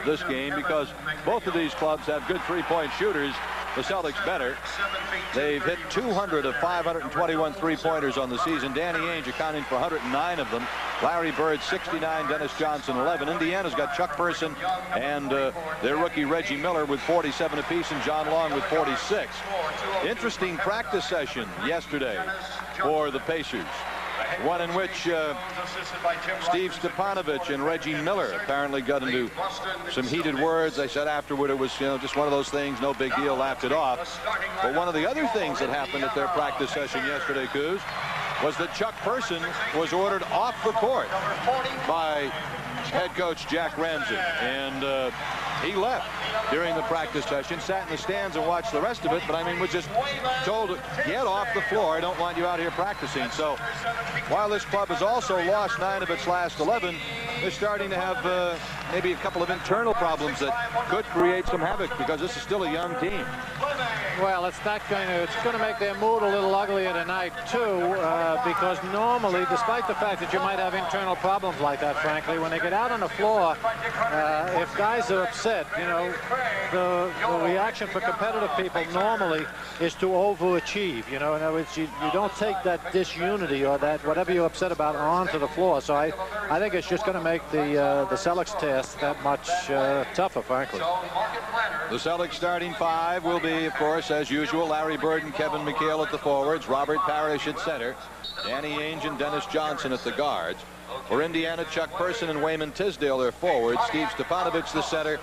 this game because both of these clubs have good three-point shooters. The Celtics better. They've hit 200 of 521 three-pointers on the season. Danny Ainge accounting for 109 of them. Larry Bird 69, Dennis Johnson 11. Indiana's got Chuck Person and their rookie Reggie Miller with 47 apiece and John Long with 46. Interesting practice session yesterday for the Pacers. One in which Steve Stepanovich and Reggie Miller apparently got into some heated words. They said afterward it was, just one of those things, no big deal, laughed it off. But one of the other things that happened at their practice session yesterday, Coos, was that Chuck Person was ordered off the court by head coach Jack Ramsey, and he left during the practice session, sat in the stands and watched the rest of it, but I mean was just told to get off the floor. I don't want you out here practicing. So while this club has also lost 9 of its last 11, they're starting to have maybe a couple of internal problems that could create some havoc because this is still a young team. Well, it's going to make their mood a little uglier tonight too, because normally, despite the fact that you might have internal problems like that, frankly, when they get out on the floor, if guys are upset, the reaction for competitive people normally is to overachieve. In other words, you don't take that disunity or that whatever you're upset about onto the floor. So I think it's just going to make the Celtics test that much tougher, frankly. The Celtics starting 5 will be, of course, as usual, Larry Bird and Kevin McHale at the forwards, Robert Parrish at center, Danny Ainge and Dennis Johnson at the guards. For Indiana, Chuck Person and Wayman Tisdale, their forwards. Steve Stepanovich, the center.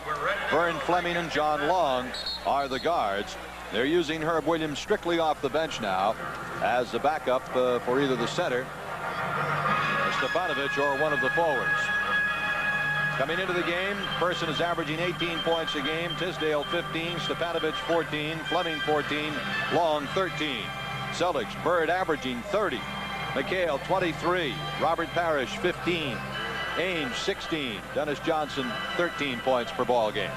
Vern Fleming and John Long are the guards. They're using Herb Williams strictly off the bench now as the backup for either the center, Stepanovich, or one of the forwards. Coming into the game, Person is averaging 18 points a game, Tisdale 15, Stepanovich 14, Fleming 14, Long 13. Celtics, Bird averaging 30, McHale 23, Robert Parrish 15, Ainge 16, Dennis Johnson 13 points per ball game.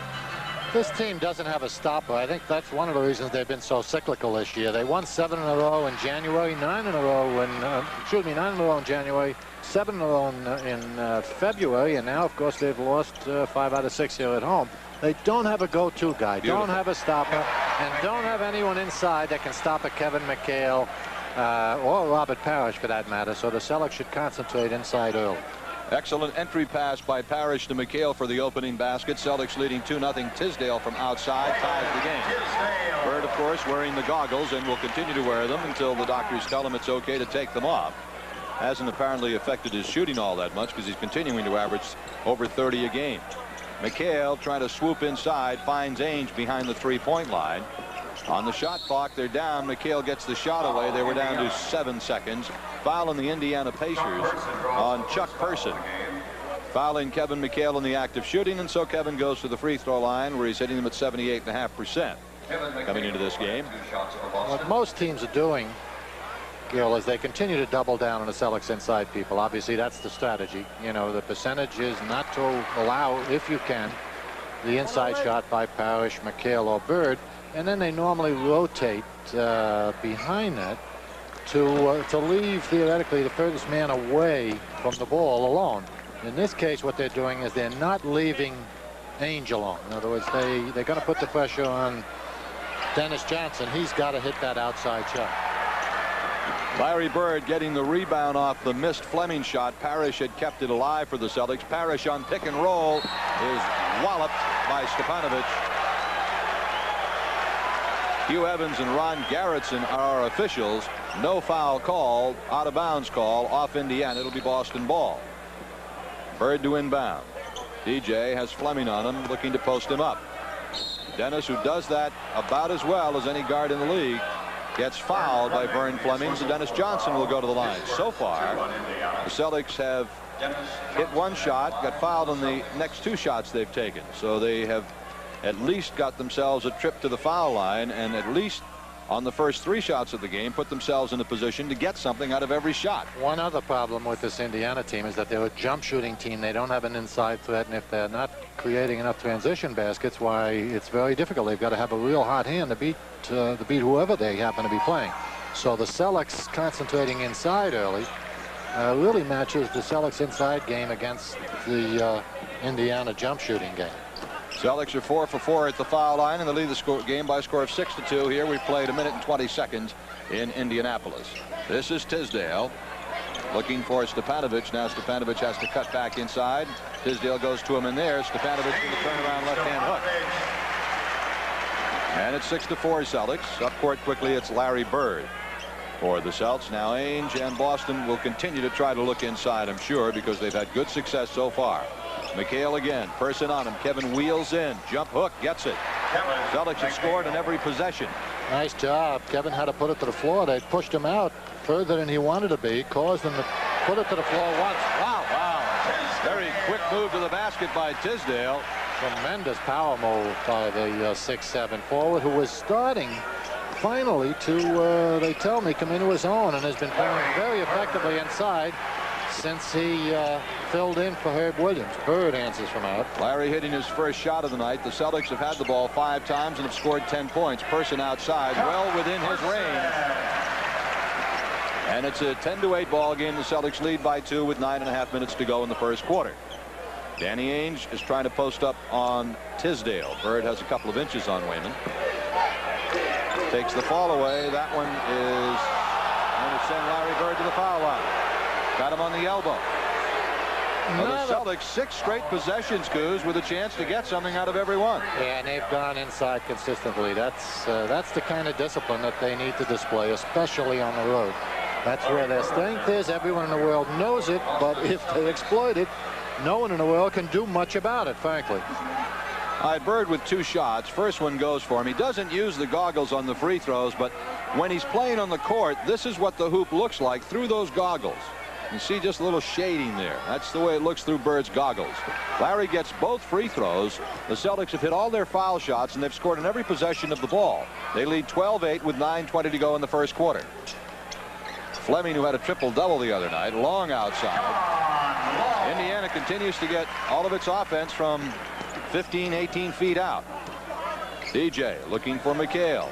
This team doesn't have a stopper. I think that's one of the reasons they've been so cyclical this year. They won 7 in a row in January, 9 in a row in 9 in a row in January, 7 in a row in February, and now, of course, they've lost 5 out of 6 here at home. They don't have a go-to guy, don't have a stopper, and don't have anyone inside that can stop a Kevin McHale or Robert Parrish, for that matter. So the Celtics should concentrate inside early. Excellent entry pass by Parrish to McHale for the opening basket. Celtics leading 2-0. Tisdale from outside ties the game. Bird, of course, wearing the goggles and will continue to wear them until the doctors tell him it's okay to take them off. Hasn't apparently affected his shooting all that much because he's continuing to average over 30 a game. McHale trying to swoop inside, finds Ainge behind the three-point line. On the shot clock, they're down. McHale gets the shot away. They were down to 7 seconds. Fouling the Indiana Pacers on Chuck Person. Fouling Kevin McHale in the act of shooting, and so Kevin goes to the free throw line where he's hitting them at 78.5% coming into this game. What most teams are doing, Gil, is they continue to double down on the Celtics inside people. Obviously, that's the strategy. The percentage is not to allow, if you can, the inside shot by Parrish, McHale, or Bird. And then they normally rotate behind that to leave, theoretically, the furthest man away from the ball alone. In this case, what they're doing is they're not leaving Ainge alone. In other words, they're going to put the pressure on Dennis Johnson. He's got to hit that outside shot. Larry Bird getting the rebound off the missed Fleming shot. Parrish had kept it alive for the Celtics. Parrish on pick and roll is walloped by Stepanovich. Hugh Evans and Ron Garrettson are our officials. No foul called, out of bounds call off Indiana. It'll be Boston ball. Bird to inbound. DJ has Fleming on him, looking to post him up. Dennis, who does that about as well as any guard in the league, gets fouled by Vern Fleming, so Dennis Johnson will go to the line. So far, the Celtics have hit 1 shot, got fouled on the next 2 shots they've taken. So they have at least got themselves a trip to the foul line, and at least on the first 3 shots of the game put themselves in a position to get something out of every shot. One other problem with this Indiana team is that they're a jump shooting team. They don't have an inside threat, and if they're not creating enough transition baskets, why, it's very difficult. They've got to have a real hot hand to beat whoever they happen to be playing. So the Celtics concentrating inside early really matches the Celtics inside game against the Indiana jump shooting game. Celtics are 4 for 4 at the foul line, and they lead the game by a score of 6-2. Here we've played 1 minute and 20 seconds in Indianapolis. This is Tisdale looking for Stepanovic. Now Stepanovic has to cut back inside. Tisdale goes to him in there. Stepanovic with the turnaround left-hand hook. And it's 6-4 Celtics. Up court quickly, it's Larry Bird for the Celts. Now Ainge and Boston will continue to try to look inside, I'm sure, because they've had good success so far. McHale again, person on him. Kevin wheels in, jump hook, gets it. Celtics have scored in every possession. Nice job. Kevin had to put it to the floor. They pushed him out further than he wanted to be, caused him to put it to the floor once. Wow. Very quick move to the basket by Tisdale. Tremendous power move by the 6'7" forward, who was starting finally to, they tell me, come into his own, and has been playing very effectively inside since he filled in for Herb Williams. Bird answers from out. Larry hitting his first shot of the night. The Celtics have had the ball 5 times and have scored 10 points. Person outside, well within his range. And it's a 10-8 ball game. The Celtics lead by 2 with 9.5 minutes to go in the first quarter. Danny Ainge is trying to post up on Tisdale. Bird has a couple of inches on Wayman. Takes the fall away. That one is going to send Larry Bird to the foul line. Got him on the elbow. Well, the Celtics 6 straight possessions, Coos, with a chance to get something out of every one. Yeah, and they've gone inside consistently. That's the kind of discipline that they need to display, especially on the road. That's where their strength is. Everyone in the world knows it, but if they exploit it, no one in the world can do much about it, frankly. Bird with 2 shots. First one goes for him. He doesn't use the goggles on the free throws, but when he's playing on the court, this is what the hoop looks like through those goggles. You see just a little shading there. That's the way it looks through Bird's goggles. Larry gets both free throws. The Celtics have hit all their foul shots, and they've scored in every possession of the ball. They lead 12-8 with 9:20 to go in the first quarter. Fleming, who had a triple-double the other night, long outside. Indiana continues to get all of its offense from 15, 18 feet out. DJ looking for McHale.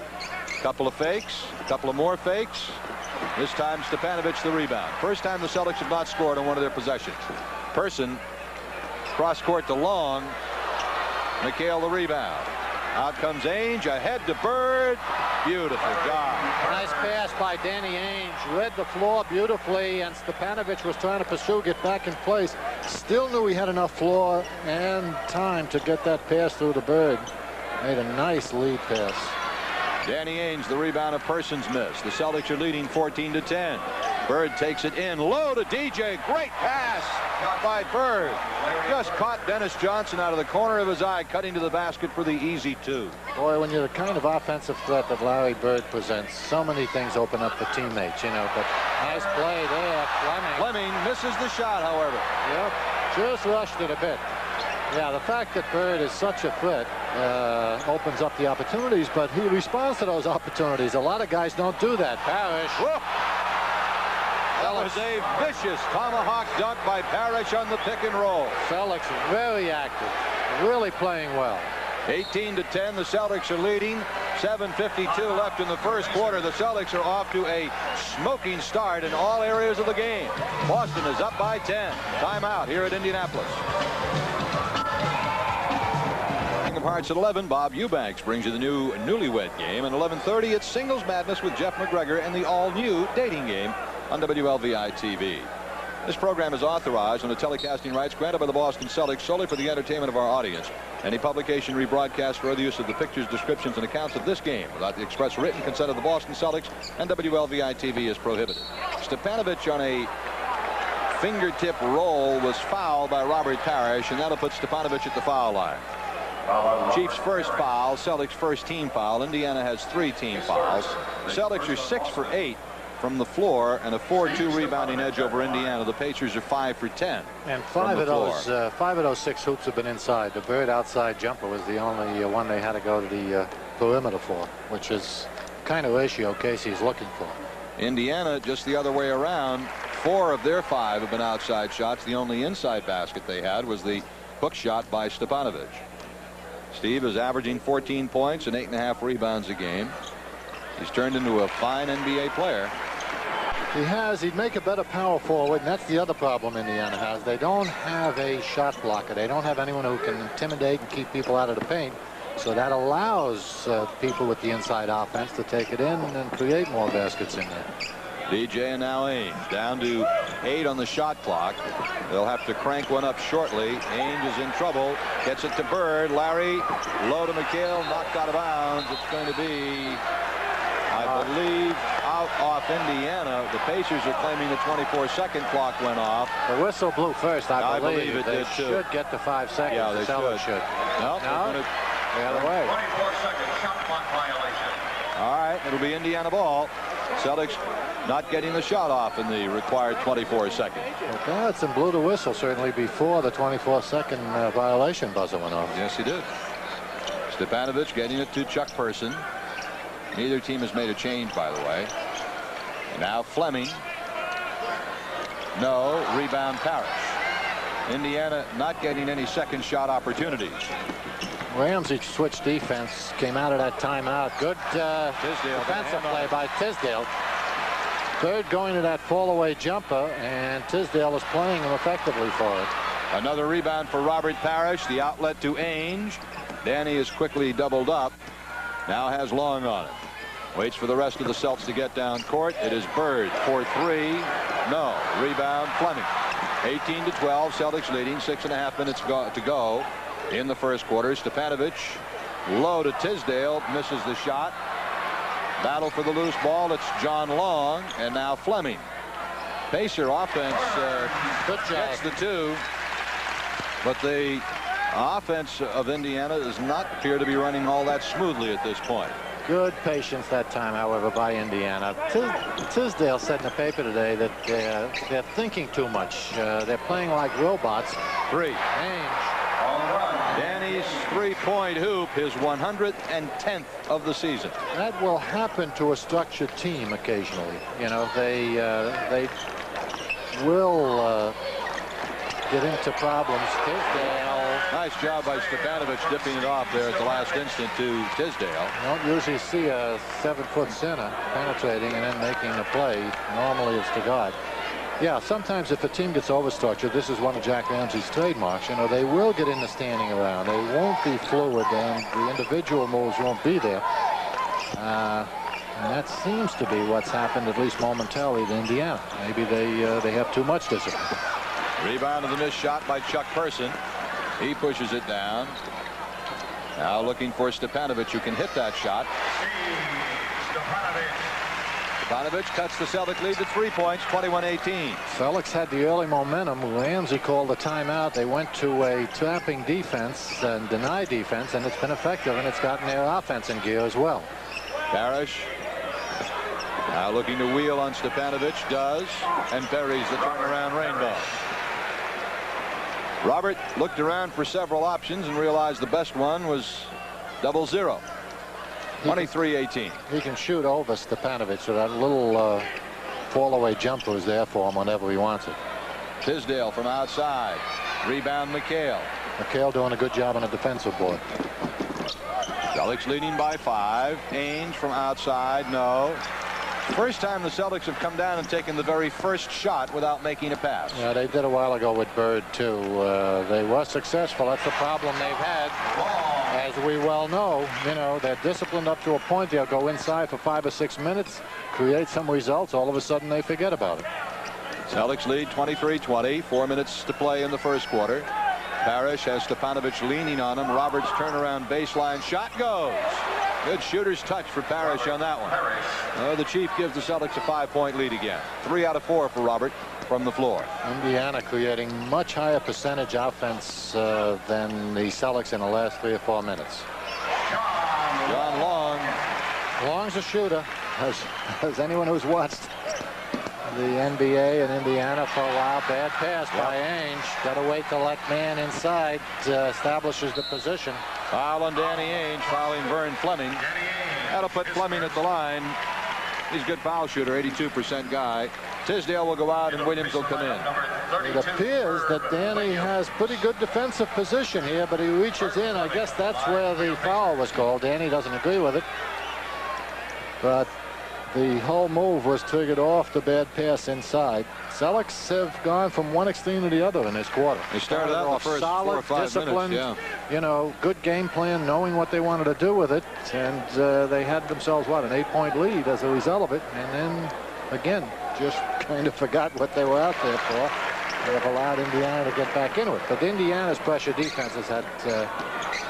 Couple of fakes, a couple of more fakes. This time Stepanovic the rebound. First time the Celtics have not scored on one of their possessions. Person cross court to Long. McHale the rebound. Out comes Ainge, ahead to Bird. Beautiful job. Nice pass by Danny Ainge. Read the floor beautifully, and Stepanovic was trying to pursue, get back in place. Still knew he had enough floor and time to get that pass through to Bird. Made a nice lead pass. Danny Ainge, the rebound of Person's miss. The Celtics are leading 14-10. Bird takes it in low to DJ. Great pass by Bird. Just caught Dennis Johnson out of the corner of his eye, cutting to the basket for the easy 2. Boy, when you're the kind of offensive threat that Larry Bird presents, so many things open up for teammates, you know. But nice play there, Fleming. Fleming misses the shot, however. Yep, just rushed it a bit. Yeah, the fact that Bird is such a threat opens up the opportunities, but he responds to those opportunities. A lot of guys don't do that. Parrish. Whoa. That was a vicious tomahawk dunk by Parrish on the pick and roll. Celtics very active, really playing well. 18-10, the Celtics are leading. 7:52 left in the first quarter. The Celtics are off to a smoking start in all areas of the game. Boston is up by 10. Timeout here at Indianapolis. Hearts at 11. Bob Eubanks brings you the new Newlywed Game. And 11:30, it's Singles Madness with Jeff McGregor and the all-new Dating Game on WLVI TV. This program is authorized under telecasting rights granted by the Boston Celtics solely for the entertainment of our audience. Any publication, rebroadcast, or other use of the pictures, descriptions, and accounts of this game without the express written consent of the Boston Celtics and WLVI TV is prohibited. Stepanovic on a fingertip roll was fouled by Robert Parrish, and that'll put Stepanovic at the foul line. Chiefs first foul, Celtics first team foul. Indiana has 3 team fouls. The Celtics are 6 for 8 from the floor and a 4-2 rebounding edge over Indiana. The Pacers are 5 for 10. And 5 of those 6 hoops have been inside. The Bird outside jumper was the only one they had to go to the perimeter for, which is the kind of ratio Casey's looking for. Indiana just the other way around. 4 of their 5 have been outside shots. The only inside basket they had was the hook shot by Stepanovic. Steve is averaging 14 points and 8.5 rebounds a game. He's turned into a fine NBA player. He has. He'd make a better power forward, and that's the other problem Indiana has. They don't have a shot blocker. They don't have anyone who can intimidate and keep people out of the paint. So that allows people with the inside offense to take it in and create more baskets in there. DJ and now Ainge down to 8 on the shot clock. They'll have to crank one up shortly. Ainge is in trouble. Gets it to Bird. Larry low to McHale. Knocked out of bounds. It's going to be, I believe, out off Indiana. The Pacers are claiming the 24-second clock went off. The whistle blew first, I believe. It they did too. Should get to 5 seconds. Yeah, they should. No, the other way. 24-second shot clock violation. All right, it'll be Indiana ball. Celtics not getting the shot off in the required 24 seconds. Well, Johnson blew the whistle certainly before the 24-second violation buzzer went off. Yes, he did. Stepanovic getting it to Chuck Person. Neither team has made a change, by the way. Now Fleming. No. Rebound Parrish. Indiana not getting any second shot opportunities. Ramsey switched defense, came out of that timeout. Good defensive play by Tisdale. Bird going to that fall-away jumper, and Tisdale is playing him effectively for it. Another rebound for Robert Parrish. The outlet to Ainge. Danny is quickly doubled up. Now has Long on it. Waits for the rest of the Celts to get down court. It is Bird for 3. No. Rebound Fleming. 18-12. Celtics leading. 6.5 minutes to go in the first quarter. Stepanovic low to Tisdale. Misses the shot. Battle for the loose ball. It's John Long. And now Fleming. Pacer offense gets the 2. But the offense of Indiana does not appear to be running all that smoothly at this point. Good patience that time, however, by Indiana. Tisdale said in the paper today that they're thinking too much. They're playing like robots. 3. Ainge. Danny's three-point hoop, his 110th of the season. That will happen to a structured team occasionally. You know, they will get into problems. Tisdale. Nice job by Stepanovic dipping it off there at the last instant to Tisdale. You don't usually see a 7-foot center penetrating and then making a play. Normally it's to guard. Yeah, sometimes if a team gets overstructured, this is one of Jack Ramsey's trademarks. You know, they will get into standing around. They won't be fluid, and the individual moves won't be there. And that seems to be what's happened, at least momentarily, to Indiana. Maybe they have too much discipline. Rebound of the missed shot by Chuck Person. He pushes it down. Now looking for Stepanovic, who can hit that shot. Stepanovic cuts the Celtic lead to 3 points, 21-18. Celtics had the early momentum. Ramsey called the timeout. They went to a trapping defense and deny defense, and it's been effective, and it's gotten their offense in gear as well. Parrish now looking to wheel on Stepanovic, does, and buries the turnaround rainbow. Robert looked around for several options and realized the best one was 0-0. 23-18. He can shoot over Stepanovic, so that little fall-away jumper is there for him whenever he wants it. Tisdale from outside. Rebound McHale. McHale doing a good job on the defensive board. Celtics leading by 5. Ainge from outside. No. First time the Celtics have come down and taken the very first shot without making a pass. Yeah, they did a while ago with Bird, too. They were successful. That's the problem they've had. As we well know, you know, they're disciplined up to a point. They'll go inside for 5 or 6 minutes, create some results. All of a sudden, they forget about it. Celtics lead 23-20. 4 minutes to play in the first quarter. Parrish has Stepanovic leaning on him. Roberts' turnaround baseline shot goes. Good shooter's touch for Parrish on that one. The Chief gives the Celtics a 5-point lead again. 3 out of 4 for Robert from the floor. Indiana creating much higher percentage offense than the Celtics in the last 3 or 4 minutes. John Long. Long's a shooter, as anyone who's watched the NBA and Indiana for a while. Bad pass by Ainge. Got to wait till that man inside establishes the position. Foul on Danny Ainge, fouling Vern Fleming. That'll put Fleming at the line. He's a good foul shooter, 82% guy. Tisdale will go out and Williams will come in. It appears that Danny has pretty good defensive position here, but he reaches in. I guess that's where the foul was called. Danny doesn't agree with it. But the whole move was triggered off the bad pass inside. Celtics have gone from one extreme to the other in this quarter. They started out off the first solid, 4 or 5 disciplined, minutes. you know, good game plan, knowing what they wanted to do with it, and they had themselves an 8-point lead as a result of it, and then again just kind of forgot what they were out there for. They have allowed Indiana to get back into it, but Indiana's pressure defense has had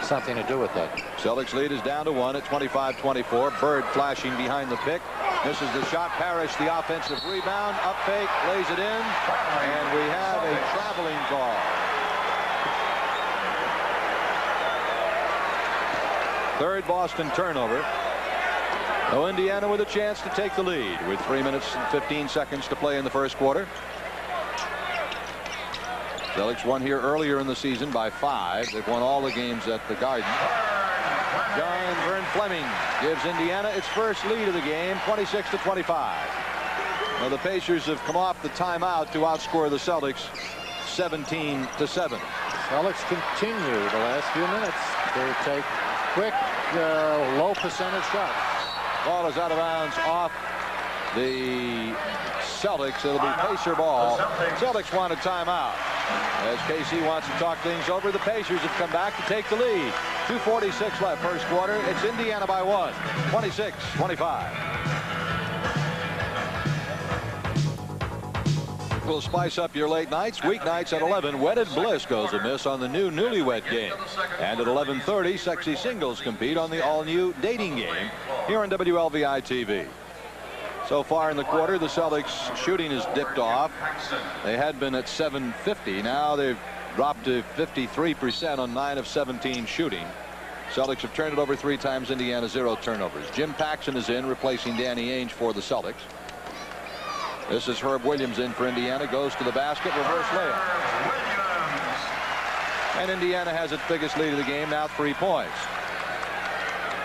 something to do with that. Celtics lead is down to 1 at 25-24. Bird flashing behind the pick. Misses the shot. Parrish the offensive rebound. Up fake. Lays it in. And we have a traveling call. Third Boston turnover. So Indiana with a chance to take the lead with 3 minutes and 15 seconds to play in the first quarter. Celtics won here earlier in the season by 5. They've won all the games at the Garden. John Vern Fleming gives Indiana its first lead of the game, 26-25. Now the Pacers have come off the timeout to outscore the Celtics 17-7. Celtics continue the last few minutes to take quick, low percentage shots. Ball is out of bounds off the Celtics. It'll be Pacer ball. Celtics want a timeout. As KC wants to talk things over, the Pacers have come back to take the lead. 2:46 left first quarter. It's Indiana by 1, 26-25. We'll spice up your late nights. Weeknights at 11, Wedded Bliss goes a miss on the new Newlywed Game. And at 11:30, Sexy Singles compete on the all-new Dating Game here on WLVI TV. So far in the quarter, the Celtics shooting has dipped off. They had been at 750. Now they've dropped to 53% on 9 of 17 shooting. Celtics have turned it over 3 times. Indiana 0 turnovers. Jim Paxson is in, replacing Danny Ainge for the Celtics. This is Herb Williams in for Indiana. Goes to the basket. Reverse layup. And Indiana has its biggest lead of the game, now 3 points.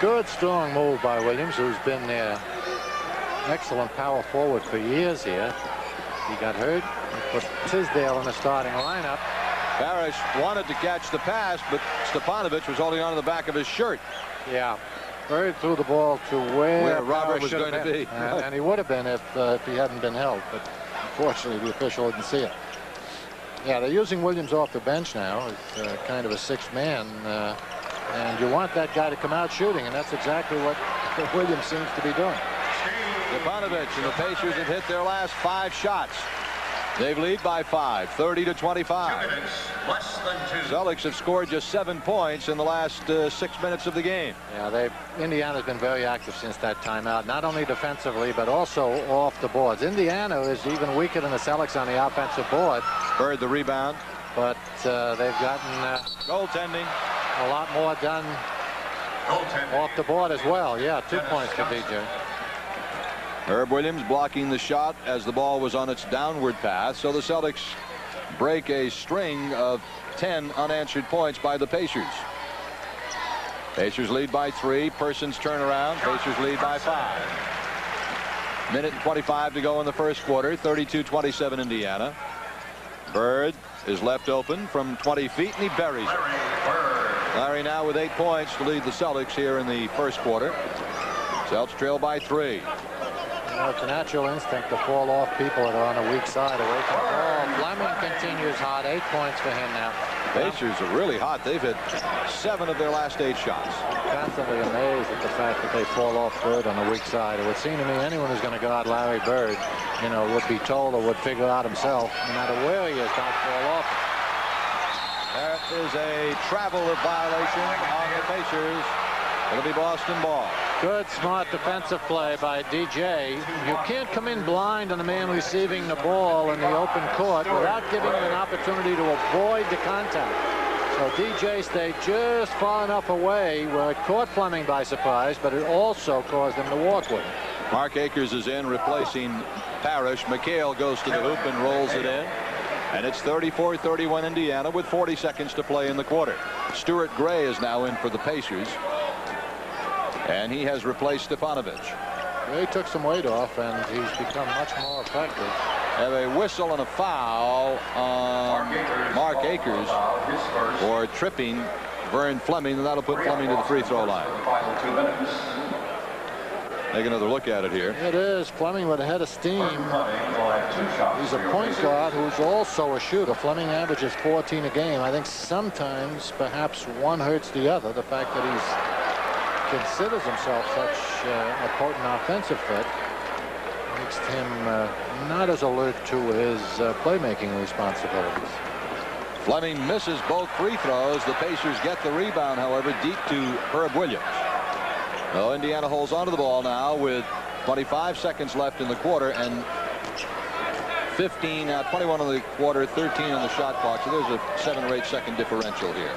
Good, strong move by Williams, who's been there. Excellent power forward for years here. He got hurt. He put Tisdale in the starting lineup. Parrish wanted to catch the pass, but Stefanovic was holding on to the back of his shirt. Yeah. Bird threw the ball to where Robert was going to be. And he would have been if he hadn't been held. But unfortunately, the official didn't see it. Yeah, they're using Williams off the bench now. It's kind of a 6th man. And you want that guy to come out shooting, and that's exactly what Williams seems to be doing. Stefanovic and the Pacers have hit their last 5 shots. They've lead by 5, 30-25. Celtics have scored just 7 points in the last 6 minutes of the game. Yeah, Indiana's been very active since that timeout, not only defensively but also off the boards. Indiana is even weaker than the Celtics on the offensive board. Bird the rebound. But they've gotten goaltending. A lot more done off the board as well. Yeah, 2 points to DJ. Herb Williams blocking the shot as the ball was on its downward path. So the Celtics break a string of 10 unanswered points by the Pacers. Pacers lead by 3. Persons turnaround. Pacers lead by 5. Minute and 25 to go in the first quarter. 32-27 Indiana. Bird is left open from 20 feet and he buries it. Larry now with 8 points to lead the Celtics here in the first quarter. Celtics trail by 3. It's a natural instinct to fall off people that are on the weak side away from the ball. Fleming continues hot. 8 points for him now. Pacers are really hot. They've hit 7 of their last 8 shots. I'm constantly amazed at the fact that they fall off Bird on the weak side. It would seem to me anyone who's going to guard Larry Bird, you know, would be told or would figure out himself, no matter where he is, don't fall off. There is a travel violation on the Pacers. It'll be Boston ball. Good, smart defensive play by DJ. You can't come in blind on the man receiving the ball in the open court without giving him an opportunity to avoid the contact. So DJ stayed just far enough away where it caught Fleming by surprise, but it also caused him to walk with it. Mark Akers is in, replacing Parrish. McHale goes to the hoop and rolls it in. And it's 34-31 Indiana with 40 seconds to play in the quarter. Stuart Gray is now in for the Pacers. And he has replaced Stefanovic. Gray took some weight off, and he's become much more effective. Have a whistle and a foul on Mark Akers for tripping Vern Fleming, and that'll put Fleming to the free throw line. Take another look at it here. It is. Fleming with a head of steam. He's a point guard who's also a shooter. Fleming averages 14 a game. I think sometimes perhaps one hurts the other. The fact that he considers himself such a potent offensive threat makes him not as alert to his playmaking responsibilities. Fleming misses both free throws. The Pacers get the rebound, however, deep to Herb Williams. Well, Indiana holds onto the ball now with 25 seconds left in the quarter and 21 in the quarter, 13 on the shot clock. So there's a 7 or 8 second differential here.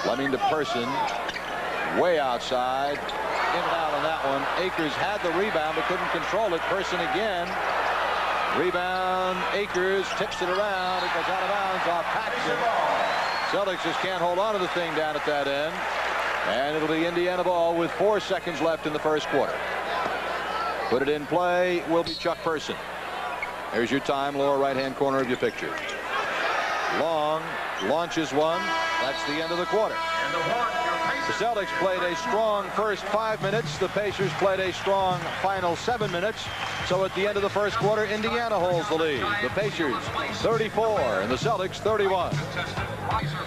Fleming to Person, way outside, in and out on that one. Akers had the rebound but couldn't control it. Person again. Rebound. Akers tips it around. It goes out of bounds off Paxson. Celtics just can't hold on to the thing down at that end. And it'll be Indiana ball with 4 seconds left in the first quarter. Put it in play will be Chuck Person. Here's your time, lower right-hand corner of your picture. Long launches one. That's the end of the quarter. The Celtics played a strong first 5 minutes. The Pacers played a strong final 7 minutes. So at the end of the first quarter, Indiana holds the lead. The Pacers 34 and the Celtics 31.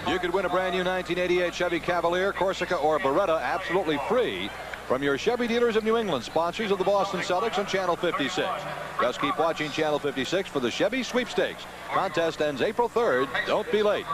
You could win a brand new 1988 Chevy Cavalier, Corsica, or Beretta absolutely free from your Chevy dealers of New England, sponsors of the Boston Celtics on Channel 56. Just keep watching Channel 56 for the Chevy Sweepstakes. Contest ends April 3rd. Don't be late.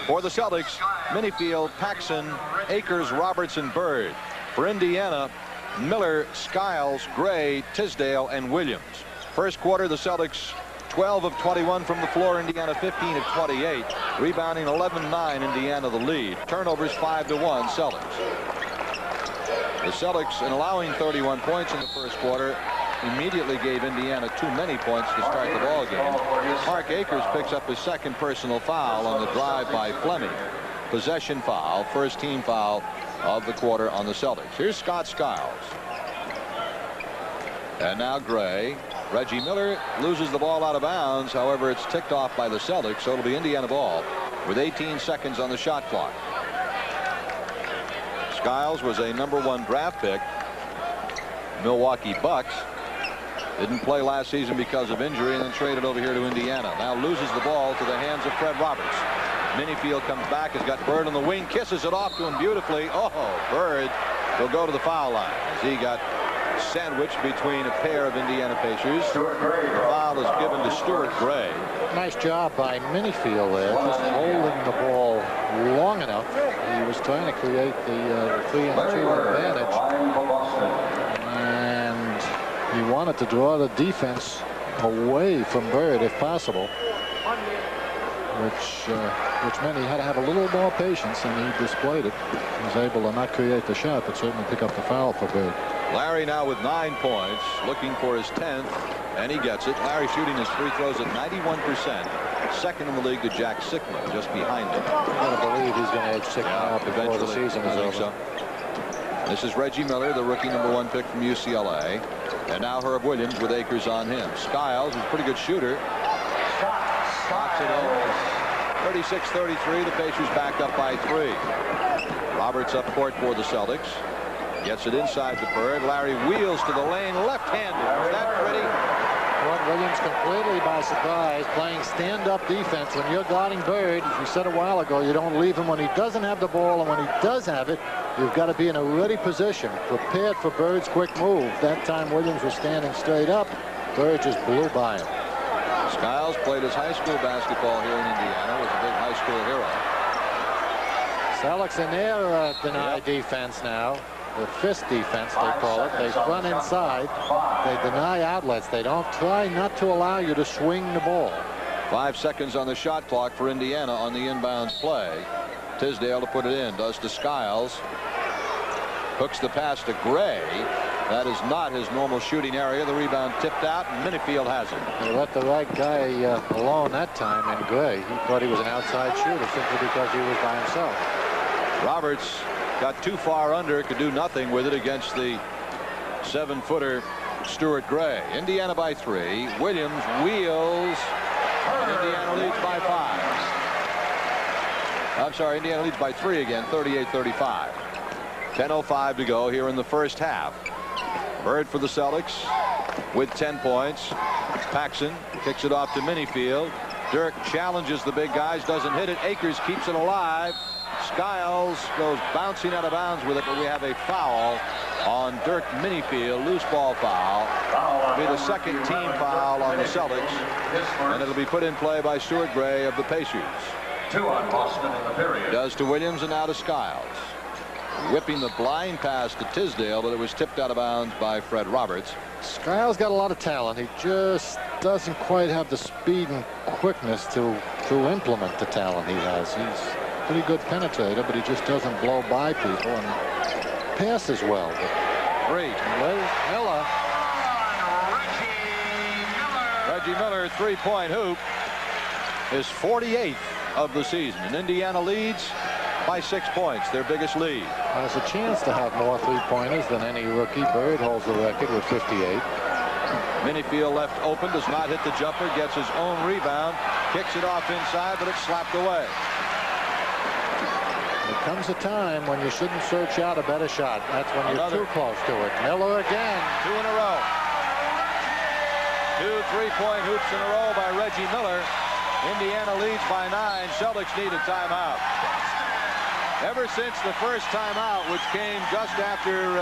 For the Celtics, Minifield, Paxson, Akers, Robertson, Bird. For Indiana, Miller, Skiles, Gray, Tisdale, and Williams. First quarter, the Celtics 12 of 21 from the floor. Indiana 15 of 28. Rebounding 11-9. Indiana the lead. Turnovers 5-1 Celtics. The Celtics, in allowing 31 points in the first quarter, immediately gave Indiana too many points to start the ball game. Mark Akers picks up his second personal foul on the drive by Fleming. Possession foul, first team foul of the quarter on the Celtics. Here's Scott Skiles. And now Gray. Reggie Miller loses the ball out of bounds. However, it's ticked off by the Celtics, so it'll be Indiana ball with 18 seconds on the shot clock. Skiles was a #1 draft pick. Milwaukee Bucks. Didn't play last season because of injury and then traded over here to Indiana. Now loses the ball to the hands of Fred Roberts. Minifield comes back, has got Bird on the wing, kisses it off to him beautifully. Oh, Bird will go to the foul line as he got sandwiched between a pair of Indiana Pacers. The foul is given to Stuart Gray. Nice job by Minifield there, just holding the ball long enough. He was trying to create the 3-on-2 advantage, and he wanted to draw the defense away from Bird if possible, which meant he had to have a little more patience, and he displayed it. He was able to not create the shot, but certainly pick up the foul for Bird. Larry now with 9 points, looking for his 10th, and he gets it. Larry shooting his free throws at 91%. Second in the league to Jack Sickman, just behind him. I'm going to believe he's going to edge Sickman out before the season is over. So. This is Reggie Miller, the rookie #1 pick from UCLA. And now Herb Williams with Akers on him. Skiles is a pretty good shooter. Knocks it in. 36-33. The Pacers back up by 3. Roberts up court for the Celtics. Gets it inside the Bird. Larry wheels to the lane, left-handed. Is that pretty? Caught Williams completely by surprise, playing stand-up defense. When you're guarding Bird, as we said a while ago, you don't leave him when he doesn't have the ball, and when he does have it, you've got to be in a ready position, prepared for Bird's quick move. That time Williams was standing straight up. Bird just blew by him. Skiles played his high school basketball here in Indiana, was a big high school hero. Celtics in their deny defense now. The fist defense, they call it. They run inside. They deny outlets. They don't try not to allow you to swing the ball. 5 seconds on the shot clock for Indiana on the inbounds play. Tisdale to put it in. Does to Skiles. Hooks the pass to Gray. That is not his normal shooting area. The rebound tipped out, and Minifield has it. They let the right guy alone that time, and Gray. He thought he was an outside shooter simply because he was by himself. Roberts got too far under, could do nothing with it against the 7-footer Stuart Gray. Indiana by 3. Williams wheels, and Indiana leads by 5. I'm sorry, Indiana leads by 3 again, 38-35. 10:05 to go here in the first half. Bird for the Celtics with 10 points. Paxson kicks it off to Minifield. Dirk challenges the big guys, doesn't hit it. Akers keeps it alive. Skiles goes bouncing out of bounds with it, but we have a foul on Dirk Minifield. Loose ball foul. It'll be the second team foul on the Celtics, and it'll be put in play by Stuart Gray of the Pacers. 2 on Boston in the period. Does to Williams and now to Skiles. Whipping the blind pass to Tisdale, but it was tipped out of bounds by Fred Roberts. Skiles got a lot of talent. He just doesn't quite have the speed and quickness to implement the talent he has. He's a pretty good penetrator, but he just doesn't blow by people and passes well. Three. Miller. Reggie Miller, three-point hoop, is 48th of the season, and Indiana leads by 6 points, their biggest lead. Has a chance to have more three-pointers than any rookie. Bird holds the record with 58. Minifield left open, does not hit the jumper, gets his own rebound, kicks it off inside, but it's slapped away. There comes a time when you shouldn't search out a better shot. That's when you're too close to it. Miller again. 2 in a row. 2 3-point hoops in a row by Reggie Miller. Indiana leads by 9. Celtics need a timeout. Ever since the first timeout, which came just after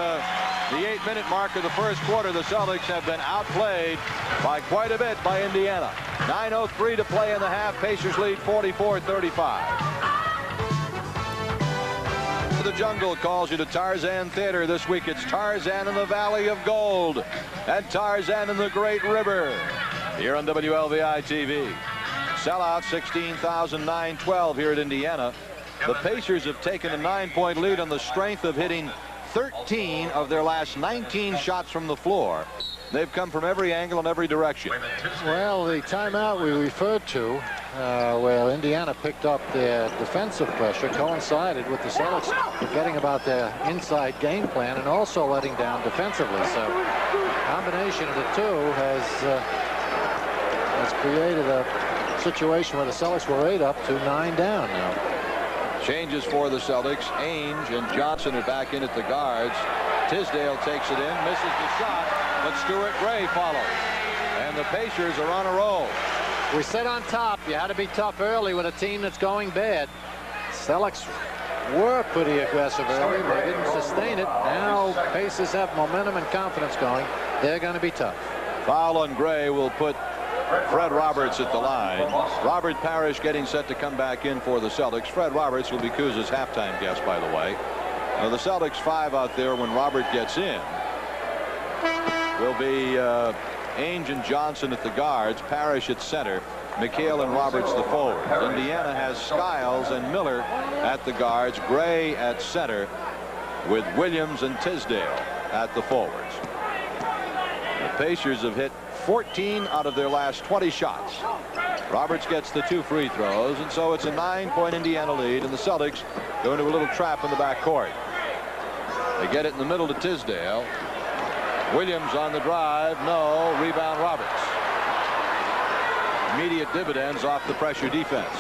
the 8-minute mark of the first quarter, the Celtics have been outplayed by quite a bit by Indiana. 9:03 to play in the half. Pacers lead 44-35. The Jungle calls you to Tarzan Theater this week. It's Tarzan in the Valley of Gold and Tarzan in the Great River here on WLVI TV. Sellout 16,912 here at Indiana. The Pacers have taken a 9-point lead on the strength of hitting 13 of their last 19 shots from the floor. They've come from every angle and every direction. Well, the timeout we referred to, where Indiana picked up their defensive pressure, coincided with the Celtics forgetting about their inside game plan and also letting down defensively. So, a combination of the two has created a situation where the Celtics were 8 up to 9 down now. Changes for the Celtics. Ainge and Johnson are back in at the guards. Tisdale takes it in, misses the shot, but Stuart Gray follows. And the Pacers are on a roll. We sit on top. You had to be tough early with a team that's going bad. Celtics were pretty aggressive early. They didn't sustain it. Now Pacers have momentum and confidence going. They're going to be tough. Foul on Gray will put Fred Roberts at the line. Robert Parrish getting set to come back in for the Celtics. Fred Roberts will be Kuz's halftime guest, by the way. Now the Celtics 5 out there when Robert gets in will be Ainge and Johnson at the guards, Parrish at center, McHale and Roberts the forwards. Indiana has Skiles and Miller at the guards, Gray at center, with Williams and Tisdale at the forwards. The Pacers have hit 14 out of their last 20 shots. Roberts gets the 2 free throws, and so it's a 9-point Indiana lead, and the Celtics go into a little trap in the backcourt. They get it in the middle to Tisdale. Williams on the drive. No. Rebound Roberts. Immediate dividends off the pressure defense.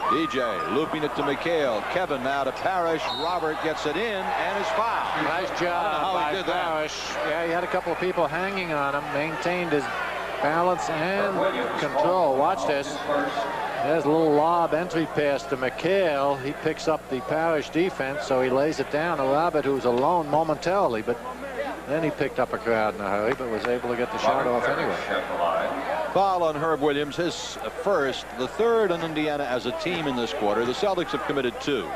DJ looping it to McHale. Kevin now to Parrish. Robert gets it in and is fouled. Nice job by Parrish. Yeah, he had a couple of people hanging on him. Maintained his balance and control. Watch this. There's a little lob entry pass to McHale. He picks up the Parrish defense, so he lays it down to Robert, who's alone momentarily, but then he picked up a crowd in a hurry, but was able to get the shot off anyway. Foul on Herb Williams, his first, the third on Indiana as a team in this quarter. The Celtics have committed 2.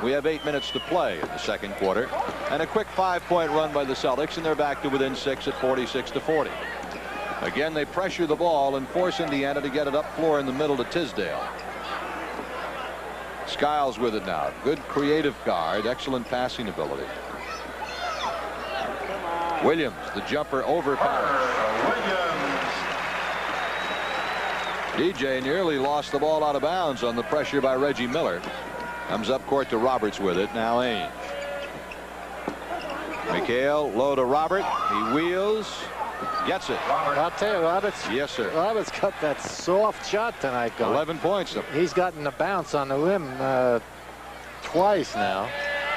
We have 8 minutes to play in the second quarter, and a quick 5-point run by the Celtics, and they're back to within 6 at 46-40. Again, they pressure the ball and force Indiana to get it up floor in the middle to Tisdale. Skiles with it now. Good creative guard, excellent passing ability. Williams, the jumper over Parrish. DJ nearly lost the ball out of bounds on the pressure by Reggie Miller. Comes up court to Roberts with it. Now Ainge. McHale low to Robert. He wheels. Gets it. I'll tell you, Roberts. Yes, sir. Roberts got that soft shot tonight going. 11 points. He's gotten a bounce on the rim twice now.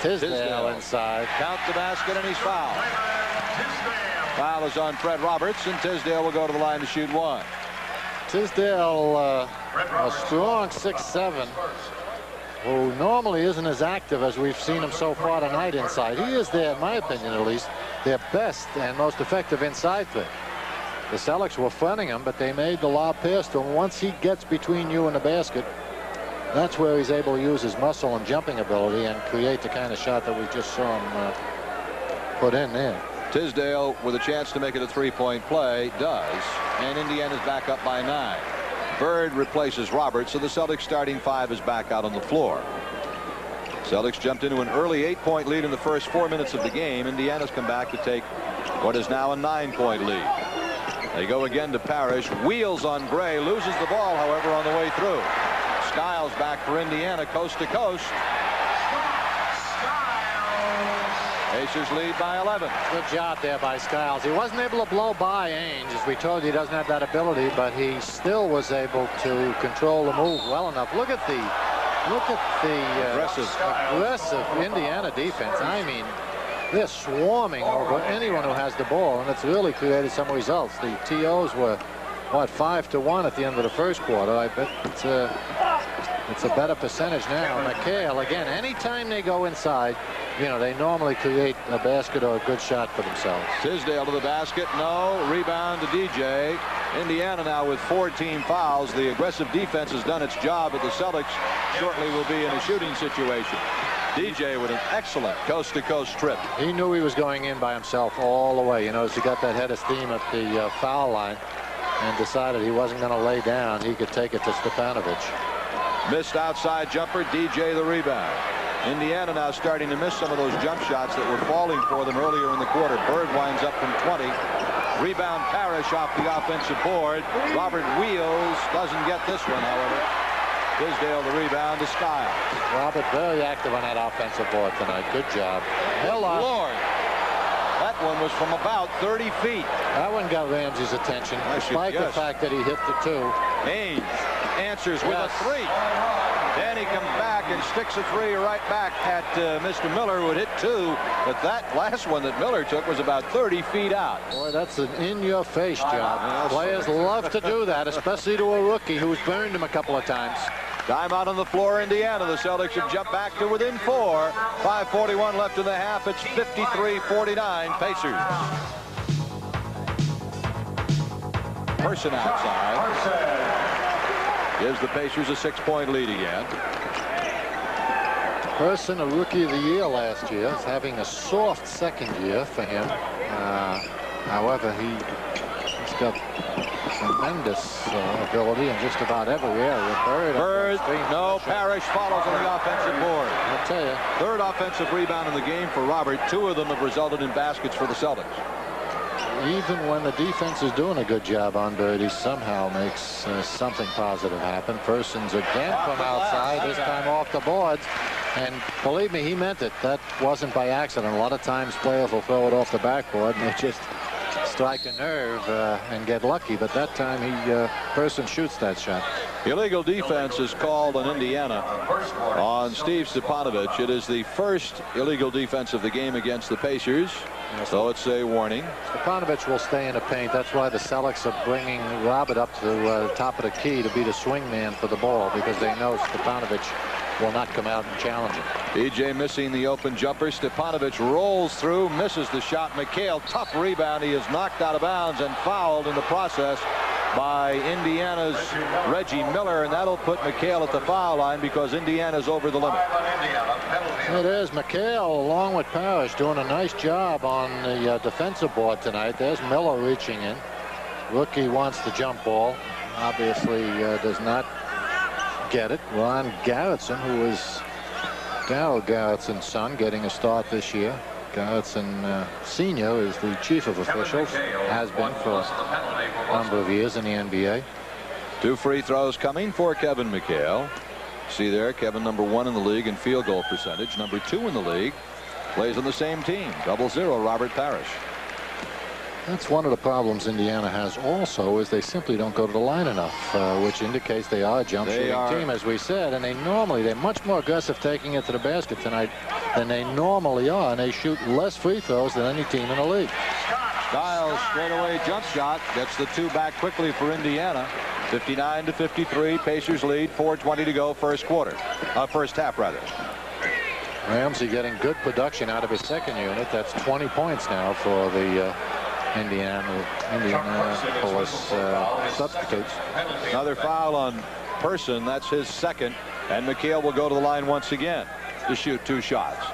Tisdale inside. Count the basket and he's fouled. Foul is on Fred Roberts, and Tisdale will go to the line to shoot one. Tisdale, a strong 6'7", who normally isn't as active as we've seen him so far tonight inside. He is their, in my opinion at least, their best and most effective inside threat. The Celtics were fronting him, but they made the lob pass to him. Once he gets between you and the basket, that's where he's able to use his muscle and jumping ability and create the kind of shot that we just saw him put in there. Tisdale with a chance to make it a three-point play does, and Indiana's back up by 9. Bird replaces Roberts, so the Celtics starting 5 is back out on the floor. Celtics jumped into an early 8-point lead in the first 4 minutes of the game. Indiana's come back to take what is now a 9-point lead. They go again to Parrish, wheels on Gray, loses the ball, however, on the way through. Skiles back for Indiana, coast to coast. Pacers lead by 11. Good job there by Skiles. He wasn't able to blow by Ainge. As we told you, he doesn't have that ability, but he still was able to control the move well enough. Look at the aggressive Indiana defense. I mean, they're swarming over anyone who has the ball, and it's really created some results. The TOs were, what, 5-1 at the end of the first quarter. I bet it's a better percentage now. McHale, again, anytime they go inside, you know, they normally create a basket or a good shot for themselves. Tisdale to the basket. No. Rebound to DJ. Indiana now with 14 fouls. The aggressive defense has done its job, but the Celtics shortly will be in a shooting situation. DJ with an excellent coast-to-coast trip. He knew he was going in by himself all the way. You know, as he got that head of steam at the foul line and decided he wasn't going to lay down, he could take it to Stefanovic. Missed outside jumper. DJ the rebound. Indiana now starting to miss some of those jump shots that were falling for them earlier in the quarter. Bird winds up from 20. Rebound Parrish off the offensive board. Robert Wheels doesn't get this one, however. Tisdale the rebound to Skiles. Robert very active on that offensive board tonight. Good job. Good Lord. That one was from about 30 feet. That one got Ramsey's attention, despite the fact that he hit the 2. Ainge answers with a 3. Then he comes back and sticks a 3 right back at Mr. Miller, who had hit 2. But that last one that Miller took was about 30 feet out. Boy, that's an in-your-face job. Players love to do that, especially to a rookie who's burned him a couple of times. Timeout on the floor, Indiana. The Celtics have jumped back to within 4. 5:41 left in the half. It's 53-49 Pacers. Person outside. Gives the Pacers a 6-point lead again. Person, a rookie of the year last year, is having a soft second year for him. However, he's got tremendous ability in just about every area. Bird, no. Parrish follows on the offensive board. I'll tell you. Third offensive rebound in the game for Robert. 2 of them have resulted in baskets for the Celtics. Even when the defense is doing a good job on Bird, he somehow makes something positive happen. Persons again from outside, this time off the boards. And believe me, he meant it. That wasn't by accident. A lot of times players will throw it off the backboard and they just strike a nerve and get lucky. But that time Person shoots that shot. Illegal defense is called on Indiana on Steve Stepanovic. It is the first illegal defense of the game against the Pacers. So it's a warning. Stepanovic will stay in the paint. That's why the Celtics are bringing Robert up to the top of the key to be the swing man for the ball, because they know Stepanovic will not come out and challenge him. DJ missing the open jumper. Stepanovic rolls through, misses the shot. McHale, tough rebound. He is knocked out of bounds and fouled in the process by Indiana's Reggie Miller, and that'll put McHale at the foul line because Indiana's over the limit. It is. McHale, along with Parrish, doing a nice job on the defensive board tonight. There's Miller reaching in. Rookie wants the jump ball. Obviously does not get it. Ron Garretson, who is Darryl Garretson's son, getting a start this year. Garretson Sr. is the chief of officials, has been for a number of years in the NBA. 2 free throws coming for Kevin McHale. See there, Kevin number 1 in the league in field goal percentage, number 2 in the league, plays on the same team. 0-0 Robert Parrish. That's one of the problems Indiana has also, is they simply don't go to the line enough, which indicates they are a jump shooting team, as we said, and they're much more aggressive taking it to the basket tonight than they normally are, and they shoot less free throws than any team in the league. Skiles straightaway jump shot gets the 2 back quickly for Indiana. 59-53. Pacers lead. 4:20 to go. First half rather. Ramsey getting good production out of his second unit. That's 20 points now for the Indianapolis substitutes. Another foul on Person. That's his second. And McHale will go to the line once again to shoot 2 shots.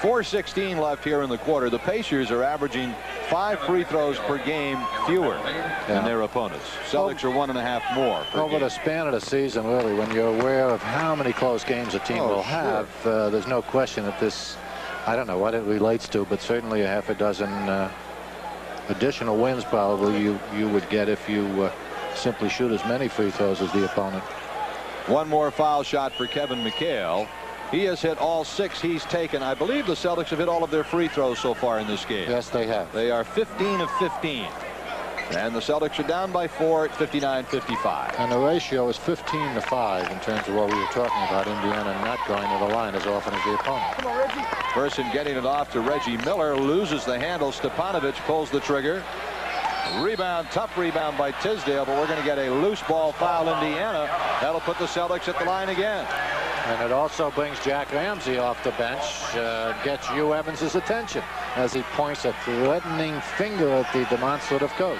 4:16 left here in the quarter. The Pacers are averaging 5 free throws per game fewer than their opponents. Celtics are 1.5 more over the span of the season. Really, when you're aware of how many close games a team will have, there's no question that this, I don't know what it relates to, but certainly a half a dozen additional wins probably you would get if you simply shoot as many free throws as the opponent. One more foul shot for Kevin McHale. He has hit all 6 he's taken. I believe the Celtics have hit all of their free throws so far in this game. Yes, they have. They are 15 of 15. And the Celtics are down by 4 at 59-55. And the ratio is 15-5 in terms of what we were talking about. Indiana not going to the line as often as the opponent. Come on, Reggie. Person getting it off to Reggie Miller, loses the handle. Stepanovic pulls the trigger. Rebound, tough rebound by Tisdale, but we're going to get a loose ball foul, Indiana. That'll put the Celtics at the line again. And it also brings Jack Ramsey off the bench, gets Hugh Evans' attention as he points a threatening finger at the demonstrative coach.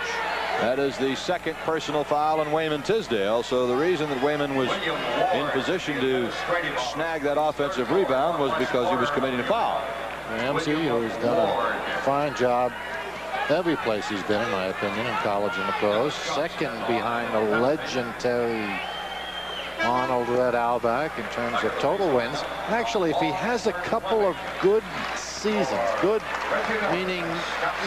That is the second personal foul on Wayman Tisdale. So the reason that Wayman was in position to snag that offensive rebound was because he was committing a foul. Ramsey, who's done a fine job every place he's been, in my opinion, in college and the pros. Second behind the legendary Arnold Red Auerbach in terms of total wins. Actually, if he has a couple of good seasons, good meaning,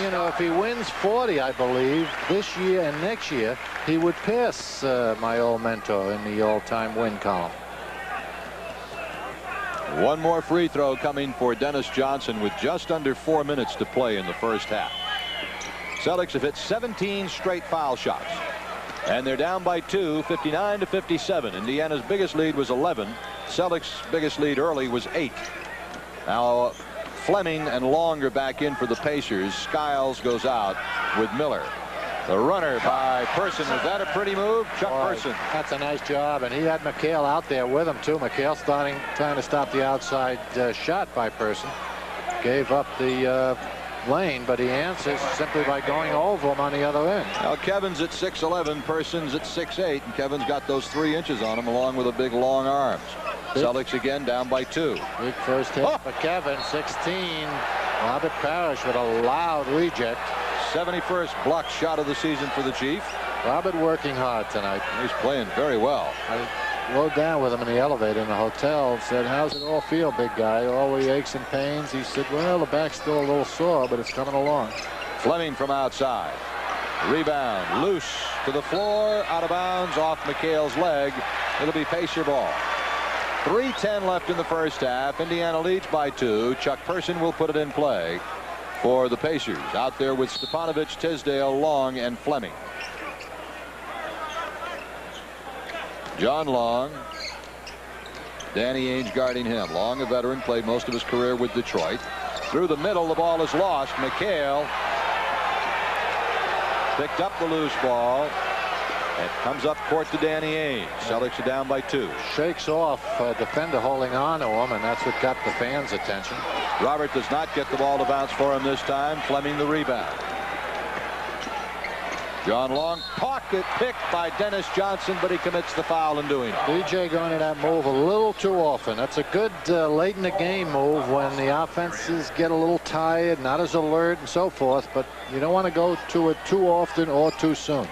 you know, if he wins 40, I believe, this year and next year, he would pass my old mentor in the all-time win column. One more free throw coming for Dennis Johnson with just under 4 minutes to play in the first half. Celtics have hit 17 straight foul shots. And they're down by 2, 59-57. Indiana's biggest lead was 11. Celtics' biggest lead early was 8. Now Fleming and Long are back in for the Pacers. Skiles goes out with Miller. The runner by Person. Was that a pretty move? Chuck Person. That's a nice job. And he had McHale out there with him, too. McHale trying to stop the outside shot by Person. Gave up the lane, but he answers simply by going over him on the other end. Now Kevin's at 6'11", Person's at 6'8", and Kevin's got those 3 inches on him along with the big long arms. Celtics again down by 2. Big first hit for Kevin. 16. Robert Parrish with a loud reject. 71st block shot of the season for the Chief. Robert working hard tonight. He's playing very well. I rode down with him in the elevator in the hotel, said, "How's it all feel, big guy? All the aches and pains?" He said, "Well, the back's still a little sore, but it's coming along." Fleming from outside. Rebound, loose to the floor, out of bounds, off McHale's leg. It'll be Pacer ball. 3:10 left in the first half. Indiana leads by 2. Chuck Person will put it in play for the Pacers. Out there with Stepanovic, Tisdale, Long, and Fleming. John Long. Danny Ainge guarding him. Long, a veteran, played most of his career with Detroit. Through the middle, the ball is lost. McHale picked up the loose ball. It comes up court to Danny Ainge. Celtics are down by 2. Shakes off a defender holding on to him, and that's what got the fans' attention. Robert does not get the ball to bounce for him this time. Fleming the rebound. John Long, pocket picked by Dennis Johnson, but he commits the foul in doing it. DJ going to that move a little too often. That's a good late in the game move when the offenses get a little tired, not as alert and so forth, but you don't want to go to it too often or too soon.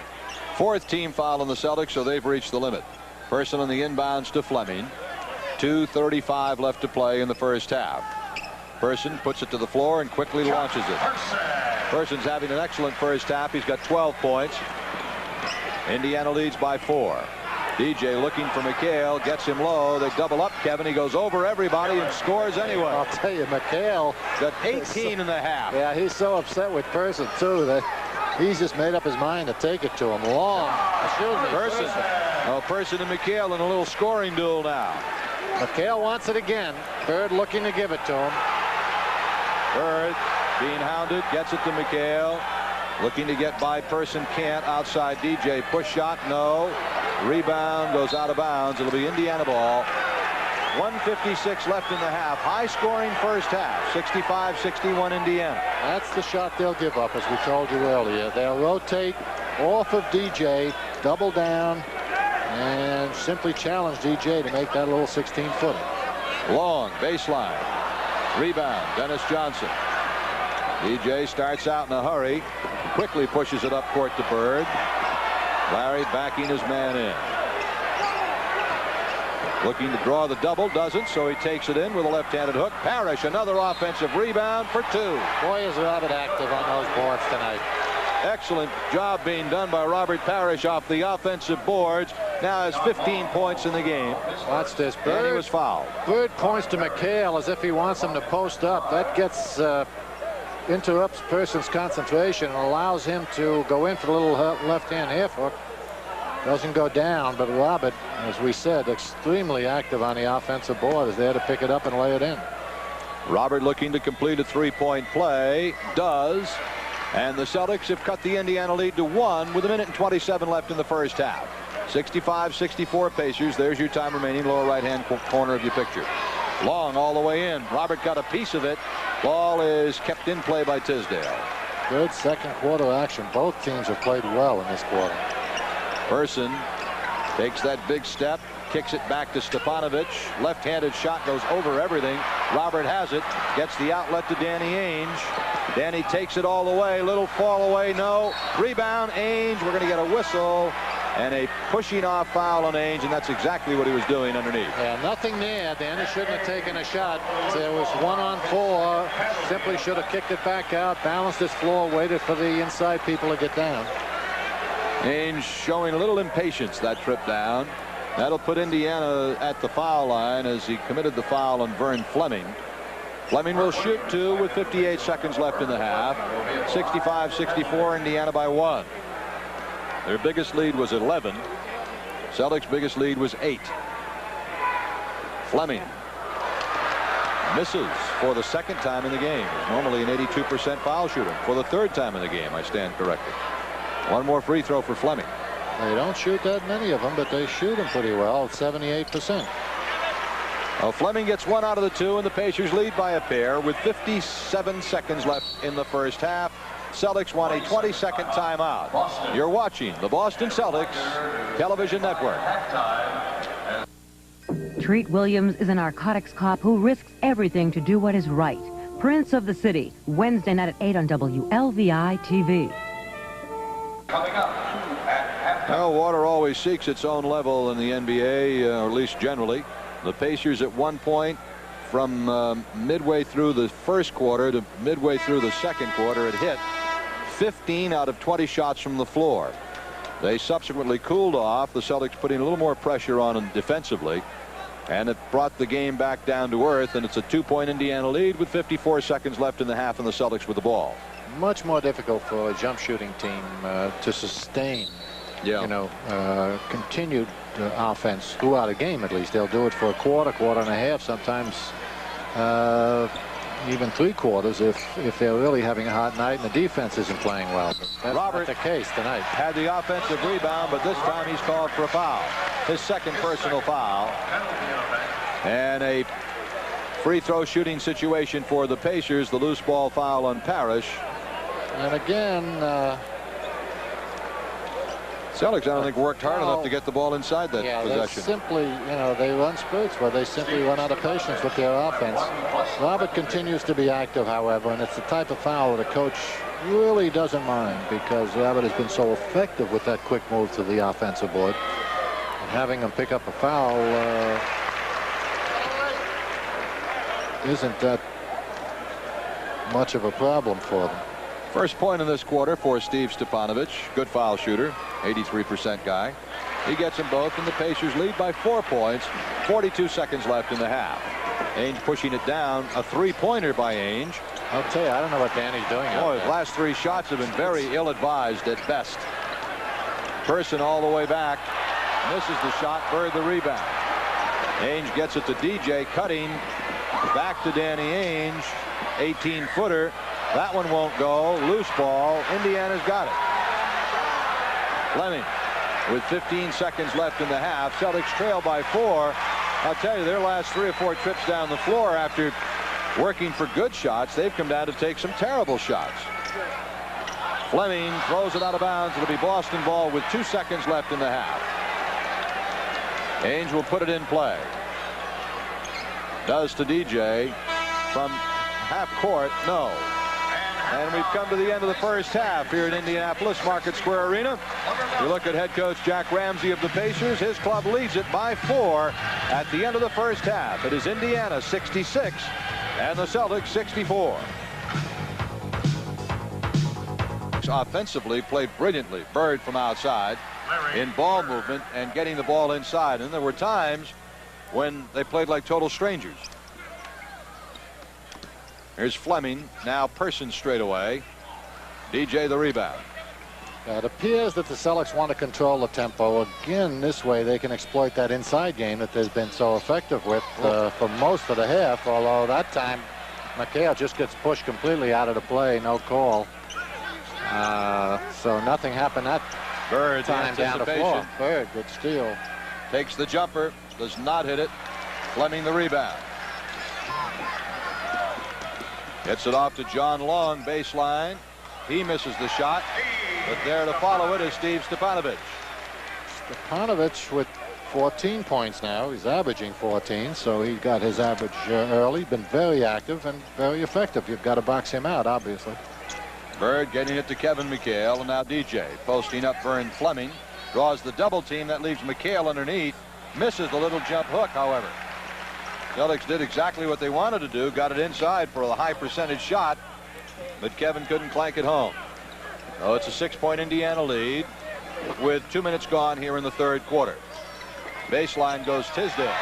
4th team foul on the Celtics, so they've reached the limit. Person on the inbounds to Fleming. 2:35 left to play in the first half. Person puts it to the floor and quickly launches it. Person's having an excellent first half. He's got 12 points. Indiana leads by 4. DJ looking for McHale, gets him low. They double up Kevin. He goes over everybody and scores anyway. I'll tell you, McHale got 18 and a half. Yeah, he's so upset with Person too that he's just made up his mind to take it to him. Long. Person. Oh, Person and McHale in a little scoring duel now. McHale wants it again. Bird looking to give it to him. Bird being hounded, gets it to McHale. Looking to get by Person, can't. Outside DJ, push shot, no. Rebound goes out of bounds. It'll be Indiana ball. 1:56 left in the half. High scoring first half. 65-61 Indiana. That's the shot they'll give up, as we told you earlier. They'll rotate off of DJ, double down, and simply challenge DJ to make that little 16-footer. Long baseline. Rebound, Dennis Johnson. DJ starts out in a hurry. Quickly pushes it up court to Bird. Larry backing his man in. Looking to draw the double, doesn't, so he takes it in with a left-handed hook. Parrish, another offensive rebound for 2. Boy, is Robert active on those boards tonight. Excellent job being done by Robert Parrish off the offensive boards. Now has 15 points in the game. Watch this. Bird, and he was fouled. Bird points to McHale as if he wants him to post up. That gets interrupts Person's concentration and allows him to go in for the little left-hand half hook. Doesn't go down, but Robert, as we said, extremely active on the offensive board, is there to pick it up and lay it in. Robert looking to complete a three-point play. Does. And the Celtics have cut the Indiana lead to 1 with 1:27 left in the first half. 65-64 Pacers. There's your time remaining. Lower right-hand corner of your picture. Long all the way in. Robert got a piece of it. Ball is kept in play by Tisdale. Good second quarter action. Both teams have played well in this quarter. Person takes that big step, kicks it back to Stefanovic. Left-handed shot goes over everything. Robert has it, gets the outlet to Danny Ainge. Danny takes it all the way. Little fall away, no. Rebound, Ainge. We're going to get a whistle and a pushing off foul on Ainge, and that's exactly what he was doing underneath. Yeah, nothing there. Danny shouldn't have taken a shot. There was 1-on-4. Simply should have kicked it back out, balanced his floor, waited for the inside people to get down. Ainge showing a little impatience that trip down. That'll put Indiana at the foul line as he committed the foul on Vern Fleming. Fleming will shoot 2 with 58 seconds left in the half. 65-64 Indiana by 1. Their biggest lead was 11. Celtics' biggest lead was 8. Fleming misses for the second time in the game. Normally an 82% foul shooter. For the third time in the game, I stand corrected. One more free throw for Fleming. They don't shoot that many of them, but they shoot them pretty well. 78%. Well, Fleming gets 1 out of the 2, and the Pacers lead by a pair with 57 seconds left in the first half. Celtics want a 20-second timeout. You're watching the Boston Celtics television network. Treat Williams is a narcotics cop who risks everything to do what is right. Prince of the City, Wednesday night at 8 on WLVI TV. Coming up at Well, water always seeks its own level in the NBA, or at least generally. The Pacers at one point from midway through the first quarter to midway through the second quarter had hit 15 out of 20 shots from the floor. They subsequently cooled off. The Celtics putting a little more pressure on them defensively, and it brought the game back down to earth, and it's a 2-point Indiana lead with 54 seconds left in the half, and the Celtics with the ball. Much more difficult for a jump shooting team to sustain, continued offense throughout a game. At least they'll do it for a quarter, quarter and a half, sometimes even 3 quarters if they're really having a hot night and the defense isn't playing well. But that's Robert not the case tonight. Had the offensive rebound, but this time he's called for a foul. His second personal foul. And a free throw shooting situation for the Pacers. The loose ball foul on Parrish. And again, Celtics, I don't think, worked hard enough to get the ball inside that possession. Simply, they run spurts where they simply run out of patience with their offense. Robert continues to be active, however, and it's the type of foul that a coach really doesn't mind, because Robert has been so effective with that quick move to the offensive board. And having him pick up a foul isn't that much of a problem for them. First point in this quarter for Steve Stefanovic. Good foul shooter, 83% guy. He gets them both, and the Pacers lead by 4 points. 42 seconds left in the half. Ainge pushing it down. A three-pointer by Ainge. I'll tell you, I don't know what Danny's doing. His last 3 shots have been very ill-advised at best. Person all the way back. Misses the shot. Bird the rebound. Ainge gets it to DJ, cutting. Back to Danny Ainge. 18-footer. That one won't go. Loose ball. Indiana's got it. Fleming with 15 seconds left in the half. Celtics trail by 4. I'll tell you, their last 3 or 4 trips down the floor after working for good shots, they've come down to take some terrible shots. Fleming throws it out of bounds. It'll be Boston ball with 2 seconds left in the half. Ainge will put it in play. Does to DJ from half court. No. And we've come to the end of the first half here in Indianapolis, Market Square Arena. You look at head coach Jack Ramsey of the Pacers. His club leads it by 4 at the end of the first half. It is Indiana 66 and the Celtics 64. Offensively played brilliantly. Bird from outside in ball movement and getting the ball inside. And there were times when they played like total strangers. Here's Fleming. Now Person straight away. DJ the rebound. It appears that the Celtics want to control the tempo. Again, this way they can exploit that inside game that they've been so effective with for most of the half. Although that time, McHale just gets pushed completely out of the play. No call. So nothing happened that Bird time down the floor. Bird, good steal. Takes the jumper. Does not hit it. Fleming the rebound. Gets it off to John Long, baseline. He misses the shot, but there to follow it is Steve Stepanovic. Stepanovic with 14 points now. He's averaging 14, so he got his average early. Been very active and very effective. You've got to box him out, obviously. Bird getting it to Kevin McHale, and now DJ posting up Vern Fleming. Draws the double team. That leaves McHale underneath. Misses the little jump hook, however. Celtics did exactly what they wanted to do. Got it inside for a high percentage shot, but Kevin couldn't clank it home. Oh, it's a 6-point Indiana lead with 2 minutes gone here in the third quarter. Baseline goes Tisdale.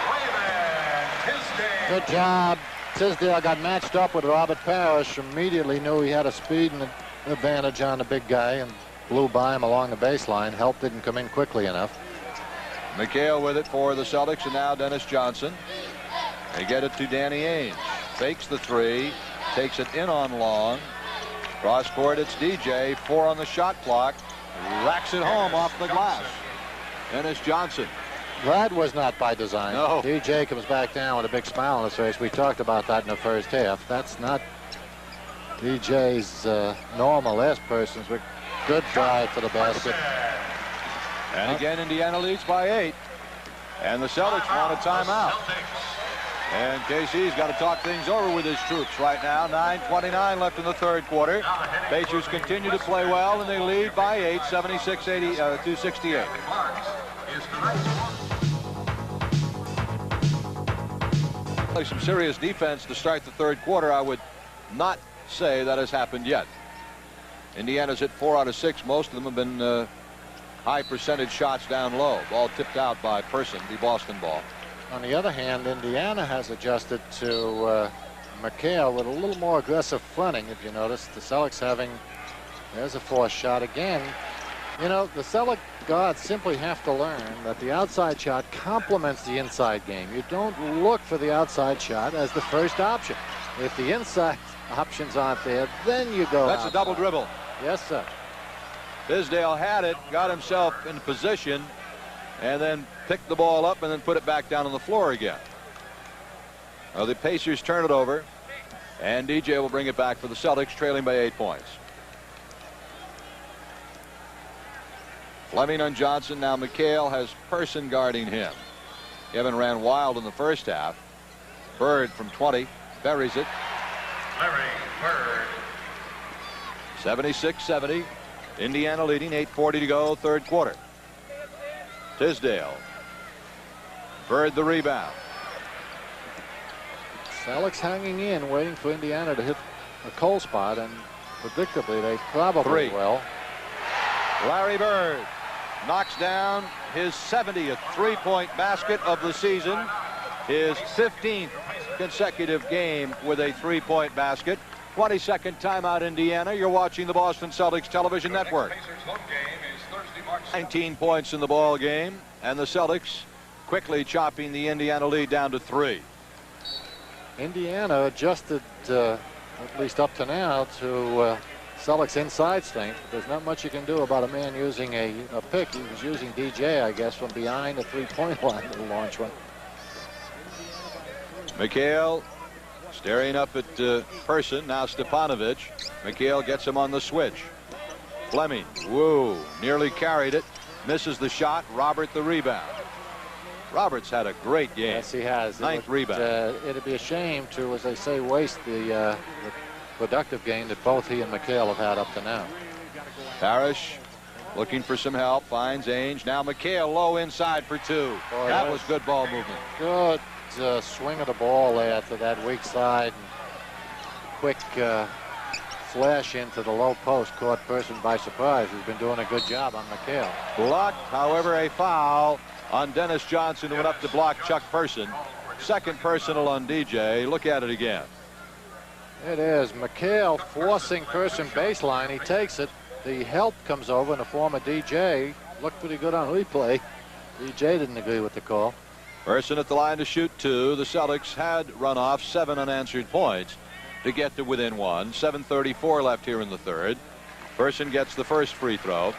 Good job. Tisdale got matched up with Robert Parrish. Immediately knew he had a speed and advantage on the big guy and blew by him along the baseline. Help didn't come in quickly enough. McHale with it for the Celtics, and now Dennis Johnson. They get it to Danny Ainge. Fakes the 3. Takes it in on Long. Cross court, it's DJ. 4 on the shot clock. Racks it home off the glass. Dennis Johnson. That was not by design. No. DJ comes back down with a big smile on his face. We talked about that in the first half. That's not DJ's normal. Last person's with good drive to the basket. And again, Indiana leads by 8. And the Celtics want a timeout. And KC's got to talk things over with his troops right now. 9:29 left in the third quarter. Pacers continue to play well, and they lead by 8, 76-68. Play some serious defense to start the third quarter. I would not say that has happened yet. Indiana's hit 4 out of 6. Most of them have been high percentage shots down low. Ball tipped out by Person, the Boston ball. On the other hand, Indiana has adjusted to McHale with a little more aggressive fronting. If you notice, the Celtics having, there's a forced shot again. You know, the Celtic guards simply have to learn that the outside shot complements the inside game. You don't look for the outside shot as the first option. If the inside options aren't there, then you go That's outside. a double dribble. Yes, sir. Tisdale had it, got himself in position, and then picked the ball up and then put it back down on the floor again. Well, the Pacers turn it over, and DJ will bring it back for the Celtics, trailing by 8 points. Fleming on Johnson. Now McHale has Person guarding him. Kevin ran wild in the first half. Bird from 20 buries it. Larry Bird. 76-70. Indiana leading, 8:40 to go, third quarter. Tisdale. Bird the rebound. Celtics hanging in, waiting for Indiana to hit a cold spot, and predictably they probably will. Larry Bird knocks down his 70th three-point basket of the season, his 15th consecutive game with a three-point basket. 22nd timeout, Indiana. You're watching the Boston Celtics television network. 19 points in the ball game, and the Celtics quickly chopping the Indiana lead down to 3. Indiana adjusted at least up to now, to Celtics inside strength. There's not much you can do about a man using a pick. He was using DJ, I guess, from behind the three-point line to launch one. McHale staring up at Person. Now Stepanovic. McHale gets him on the switch. Fleming, whoa, nearly carried it. Misses the shot. Robert the rebound. Roberts had a great game. Yes, he has. Ninth rebound. It'd be a shame to, as they say, waste the productive game that both he and McHale have had up to now. Parrish looking for some help. Finds Ainge. Now McHale low inside for two. Boy, that was good ball movement. Good swing of the ball there to that weak side. Quick flash into the low post. Caught Person by surprise. He's been doing a good job on McHale. Blocked, however, a foul on Dennis Johnson, who went up to block Chuck Person. Second personal on DJ. Look at it again. It is McHale forcing Person baseline. He takes it. The help comes over in the form of DJ. Looked pretty good on replay. DJ didn't agree with the call. Person at the line to shoot two. The Celtics had run off 7 unanswered points to get to within 1. 7:34 left here in the third. Person gets the first free throw.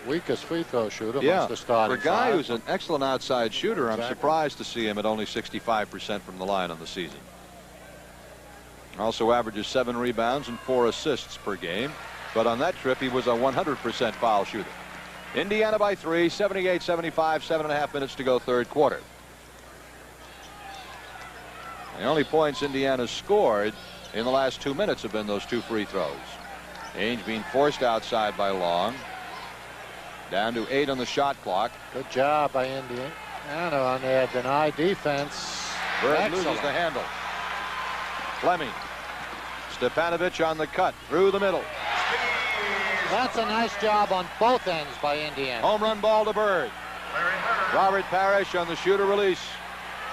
Weakest free throw shooter Yeah, amongst the starting for a guy five. who's an excellent outside shooter, I'm Exactly. surprised to see him at only 65% from the line on the season. Also averages 7 rebounds and 4 assists per game. But on that trip, he was a 100% foul shooter. Indiana by 3, 78-75, 7.5 minutes to go, third quarter. The only points Indiana scored in the last 2 minutes have been those 2 free throws. Ainge being forced outside by Long. Down to 8 on the shot clock. Good job by Indiana on their denied defense. Bird loses the handle. Fleming. Stepanovic on the cut through the middle. That's a nice job on both ends by Indiana. Home run ball to Bird. Robert Parrish on the shooter release.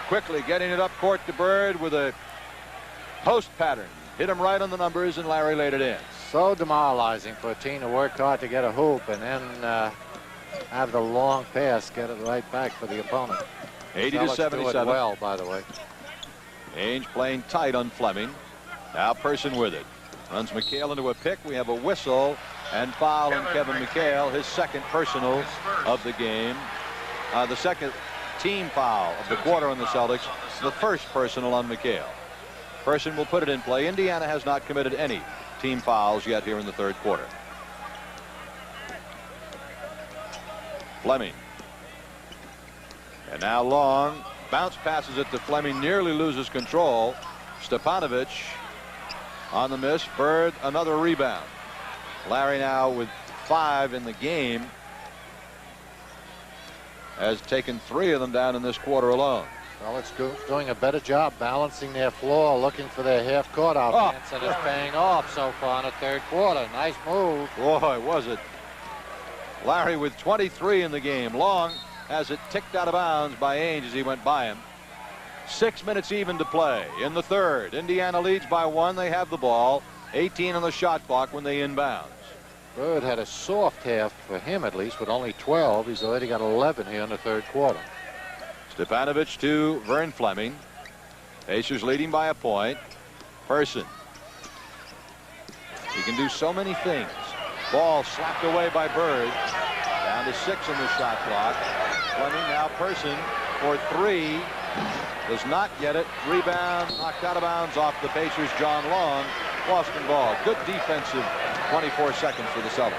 Quickly getting it up court to Bird with a post pattern. Hit him right on the numbers, and Larry laid it in. So demoralizing for a team to work hard to get a hoop and then have the long pass get it right back for the opponent. 80-77. Do it well, by the way. Ainge playing tight on Fleming. Now Person with it. Runs McHale into a pick. We have a whistle and foul on Kevin McHale, his second personal of the game. The second team foul of the quarter on the Celtics. The first personal on McHale. Person will put it in play. Indiana has not committed any team fouls yet here in the third quarter. Fleming. And now Long bounce passes it to Fleming, nearly loses control. Stepanovic on the miss. Bird another rebound. Larry now with 5 in the game has taken 3 of them down in this quarter alone. Celtics doing a better job balancing their floor, looking for their half-court offense, and it's paying off so far in the third quarter. Nice move. Boy, was it. Larry with 23 in the game. Long has it ticked out of bounds by Ainge as he went by him. 6 minutes even to play in the third. Indiana leads by 1. They have the ball. 18 on the shot clock when they inbounds. Bird had a soft half for him, at least, with only 12. He's already got 11 here in the third quarter. Stepanovic to Vern Fleming. Pacers leading by a point. Person. He can do so many things. Ball slapped away by Bird. Down to 6 on the shot clock. Fleming now Person for 3. Does not get it. Rebound knocked out of bounds off the Pacers' John Long. Boston ball. Good defensive 24 seconds for the Celtics.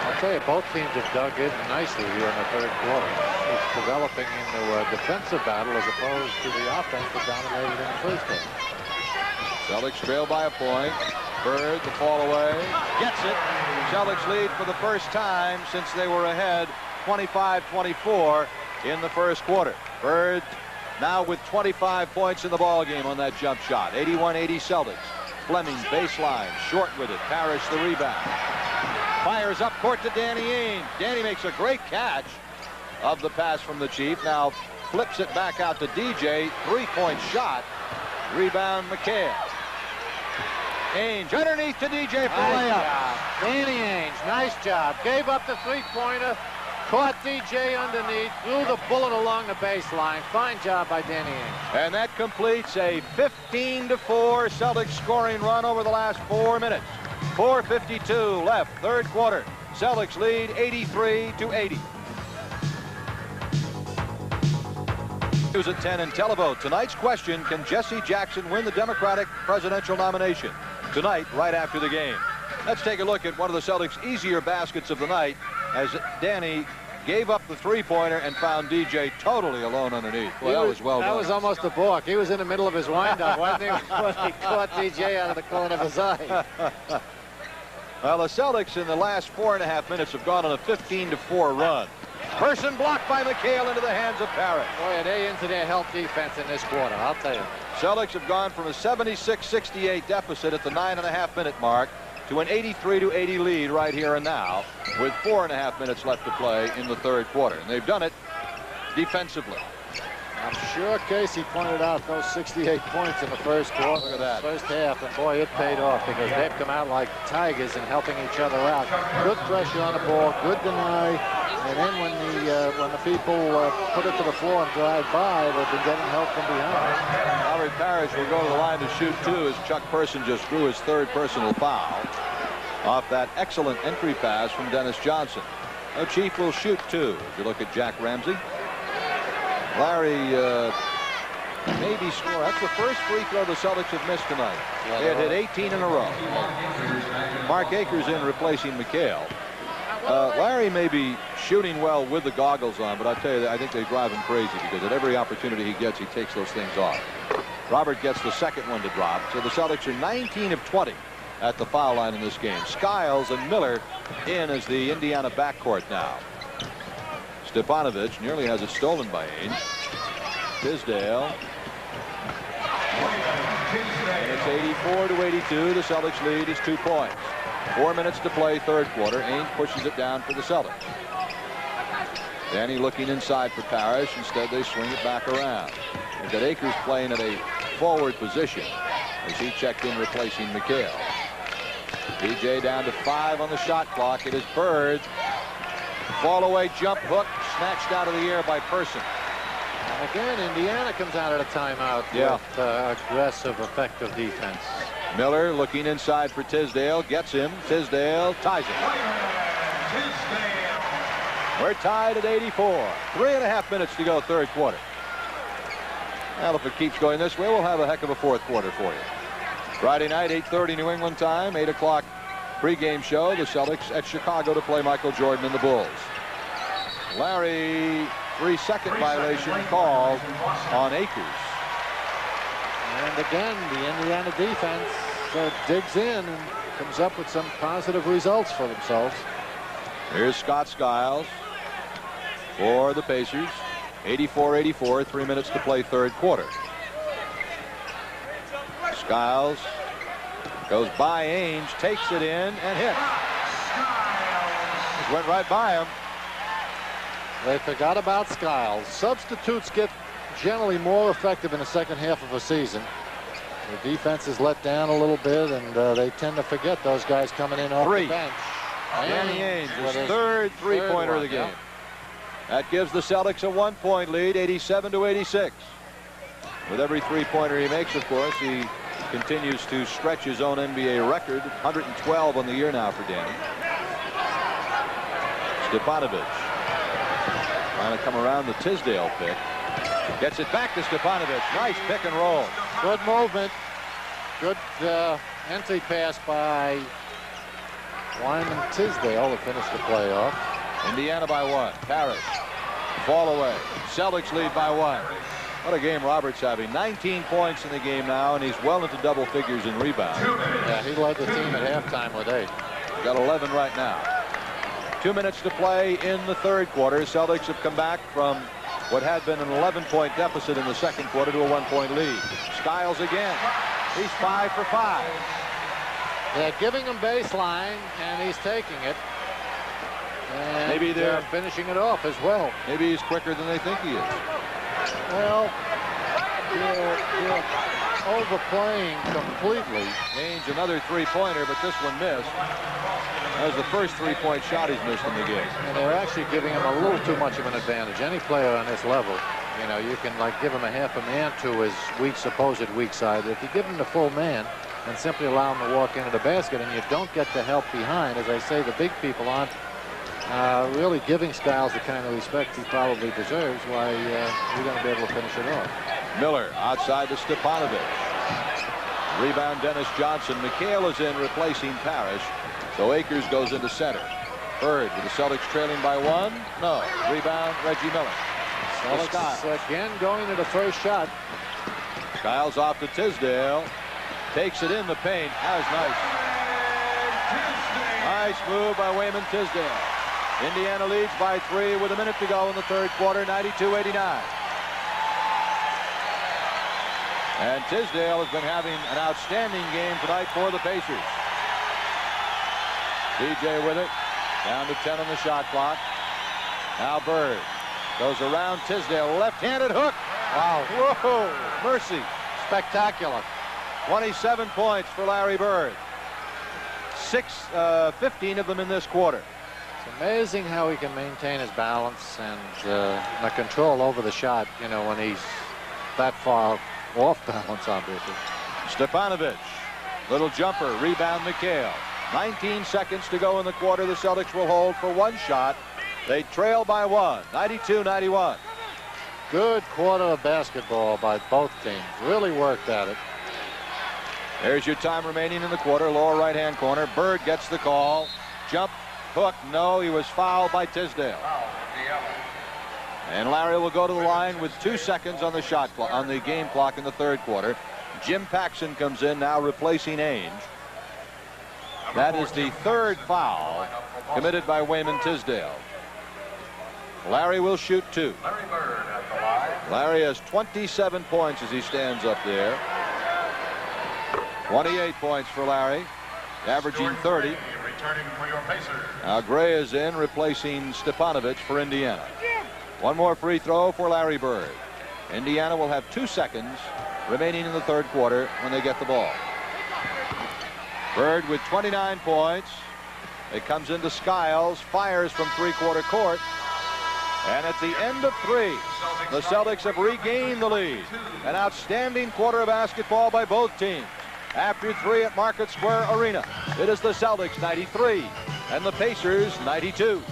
I'll tell you, both teams have dug in nicely here in the third quarter. It's developing into a defensive battle as opposed to the offense that dominated in the first game. Celtics trail by a point. Bird, the fall away. Gets it. Celtics lead for the first time since they were ahead 25-24 in the first quarter. Bird now with 25 points in the ball game on that jump shot. 81-80 Celtics. Fleming baseline, short with it. Parrish the rebound. Fires up court to Danny Ainge. Danny makes a great catch of the pass from the Chief. Now flips it back out to DJ. 3-point shot. Rebound McHale. Ainge underneath to DJ for layup. Danny Ainge, nice job. Gave up the three-pointer, caught DJ underneath, threw the bullet along the baseline. Fine job by Danny Ainge. And that completes a 15-4 Celtics scoring run over the last 4 minutes. 4:52 left, third quarter. Celtics lead 83-80. News at 10 in Televote. Tonight's question, can Jesse Jackson win the Democratic presidential nomination? Tonight, right after the game. Let's take a look at one of the Celtics' easier baskets of the night as Danny gave up the three-pointer and found DJ totally alone underneath. Well, that was well done. That was almost a balk. He was in the middle of his wind-up, wasn't he, when he caught DJ out of the corner of his eye. Well, the Celtics in the last 4.5 minutes have gone on a 15-4 run. Person blocked by McHale into the hands of Parrish. Boy, are they into their help defense in this quarter, I'll tell you. Celtics have gone from a 76-68 deficit at the 9.5-minute mark to an 83-80 lead right here and now with 4.5 minutes left to play in the third quarter. And they've done it defensively. I'm sure Casey pointed out those 68 points in the first quarter. Look at that. First half, and boy, it paid off because they've come out like tigers and helping each other out. Good pressure on the ball, good deny, and then when the people put it to the floor and drive by, they've been getting help from behind. Robert Parrish will go to the line to shoot two as Chuck Person just drew his third personal foul off that excellent entry pass from Dennis Johnson. O'Chief will shoot two. If you look at Jack Ramsey, Larry maybe score. That's the first free throw the Celtics have missed tonight. They had hit 18 in a row. Mark Akers in replacing McHale. Larry may be shooting well with the goggles on, but I tell you, I think they drive him crazy because at every opportunity he gets, he takes those things off. Robert gets the second one to drop, so the Celtics are 19 of 20 at the foul line in this game. Skiles and Miller in as the Indiana backcourt now. Stefanovic nearly has it stolen by Ainge. Tisdale. And it's 84-82. The Celtics lead is 2 points. 4 minutes to play, third quarter. Ainge pushes it down for the Celtics. Danny looking inside for Parrish. Instead, they swing it back around. They've got Akers playing at a forward position as he checked in replacing McHale. DJ down to 5 on the shot clock. It is Bird. Fall away jump hook snatched out of the air by Person. And again, Indiana comes out of the timeout with aggressive, effective defense. Miller looking inside for Tisdale. Gets him. Tisdale ties it. We're tied at 84. 3.5 minutes to go, third quarter. Well, if it keeps going this way, we'll have a heck of a fourth quarter for you. Friday night, 8:30 New England time, 8 o'clock pregame show. The Celtics at Chicago to play Michael Jordan and the Bulls. Larry, 3-second violation called on Akers. And again, the Indiana defense digs in and comes up with some positive results for themselves. Here's Scott Skiles for the Pacers. 84-84, 3 minutes to play, third quarter. Skiles goes by Ainge, takes it in and hits. Just went right by him. They forgot about Skiles. Substitutes get generally more effective in the second half of a season. The defense is let down a little bit, and they tend to forget those guys coming in off the bench. Danny Ainge, his third three-pointer of the game. That gives the Celtics a 1-point lead, 87-86. With every three-pointer he makes, of course, he continues to stretch his own NBA record. 112 on the year now for Danny. Stefanovic trying to come around the Tisdale pick. Gets it back to Stefanovic. Nice pick and roll. Good movement. Good entry pass by Wyman Tisdale to finish the playoff. Indiana by 1. Parrish. Fall away. Celtics lead by 1. What a game Robert's having. 19 points in the game now, and he's well into double figures in rebounds. Yeah, he led the team at halftime with 8. He's got 11 right now. 2 minutes to play in the third quarter. Celtics have come back from what had been an 11-point deficit in the second quarter to a 1-point lead. Skiles again. He's 5 for 5. They're giving him baseline, and he's taking it. And maybe they're finishing it off as well. Maybe he's quicker than they think he is. Well, They're overplaying completely. Ainge another three-pointer, but this one missed. That was the first three-point shot he's missed in the game. And they're actually giving him a little too much of an advantage. Any player on this level, you know, you can like give him a half a man to his supposed weak side. If you give him the full man and simply allow him to walk into the basket and you don't get the help behind, as I say, the big people aren't really giving Skiles the kind of respect he probably deserves, why you're going to be able to finish it off. Miller outside to Stepanovic. Rebound Dennis Johnson. McHale is in replacing Parrish. So Akers goes into center. Bird with the Celtics trailing by one. No. Rebound Reggie Miller. Celtics again going to the first shot. Skiles off to Tisdale. Takes it in the paint. That was nice. Nice move by Wayman Tisdale. Indiana leads by 3 with a minute to go in the third quarter, 92-89. And Tisdale has been having an outstanding game tonight for the Pacers. DJ with it. Down to 10 on the shot clock. Now Bird goes around Tisdale. Left-handed hook. Wow. Whoa. Mercy. Spectacular. 27 points for Larry Bird. 15 of them in this quarter. It's amazing how he can maintain his balance and the control over the shot, you know, when he's that far off balance, obviously. Stepanovic. Little jumper. Rebound McHale. 19 seconds to go in the quarter. The Celtics will hold for one shot. They trail by 1. 92-91. Good quarter of basketball by both teams. Really worked at it. There's your time remaining in the quarter. Lower right-hand corner. Bird gets the call. Jump. Hook. No, he was fouled by Tisdale. And Larry will go to the line with 2 seconds on the shot clock, on the game clock in the third quarter. Jim Paxson comes in now replacing Ainge. That is the third foul committed by Wayman Tisdale. Larry will shoot 2. Larry has 27 points as he stands up there. 28 points for Larry, averaging 30. Now Gray is in replacing Stepanovic for Indiana. One more free throw for Larry Bird. Indiana will have 2 seconds remaining in the third quarter when they get the ball. Bird with 29 points. It comes into Skiles, fires from three-quarter court. And at the end of 3, the Celtics have regained the lead. An outstanding quarter of basketball by both teams. After 3 at Market Square Arena, it is the Celtics 93 and the Pacers 92.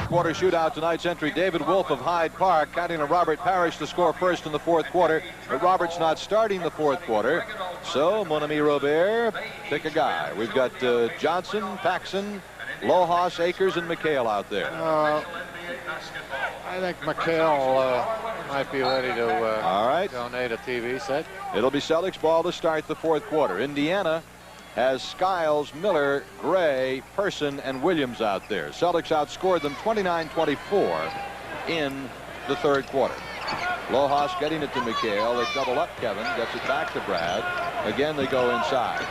Quarter shootout, tonight's entry. David Wolf of Hyde Park counting on Robert Parrish to score first in the fourth quarter. But Robert's not starting the fourth quarter. So, mon ami Robert, pick a guy. We've got Johnson, Paxson, Lohas, Akers, and McHale out there. I think McHale might be ready to donate a TV set. It'll be Celtics ball to start the fourth quarter. Indiana has Skiles, Miller, Gray, Person, and Williams out there. Celtics outscored them 29-24 in the third quarter. Lohas getting it to McHale. They double up Kevin. Gets it back to Brad. Again, they go inside.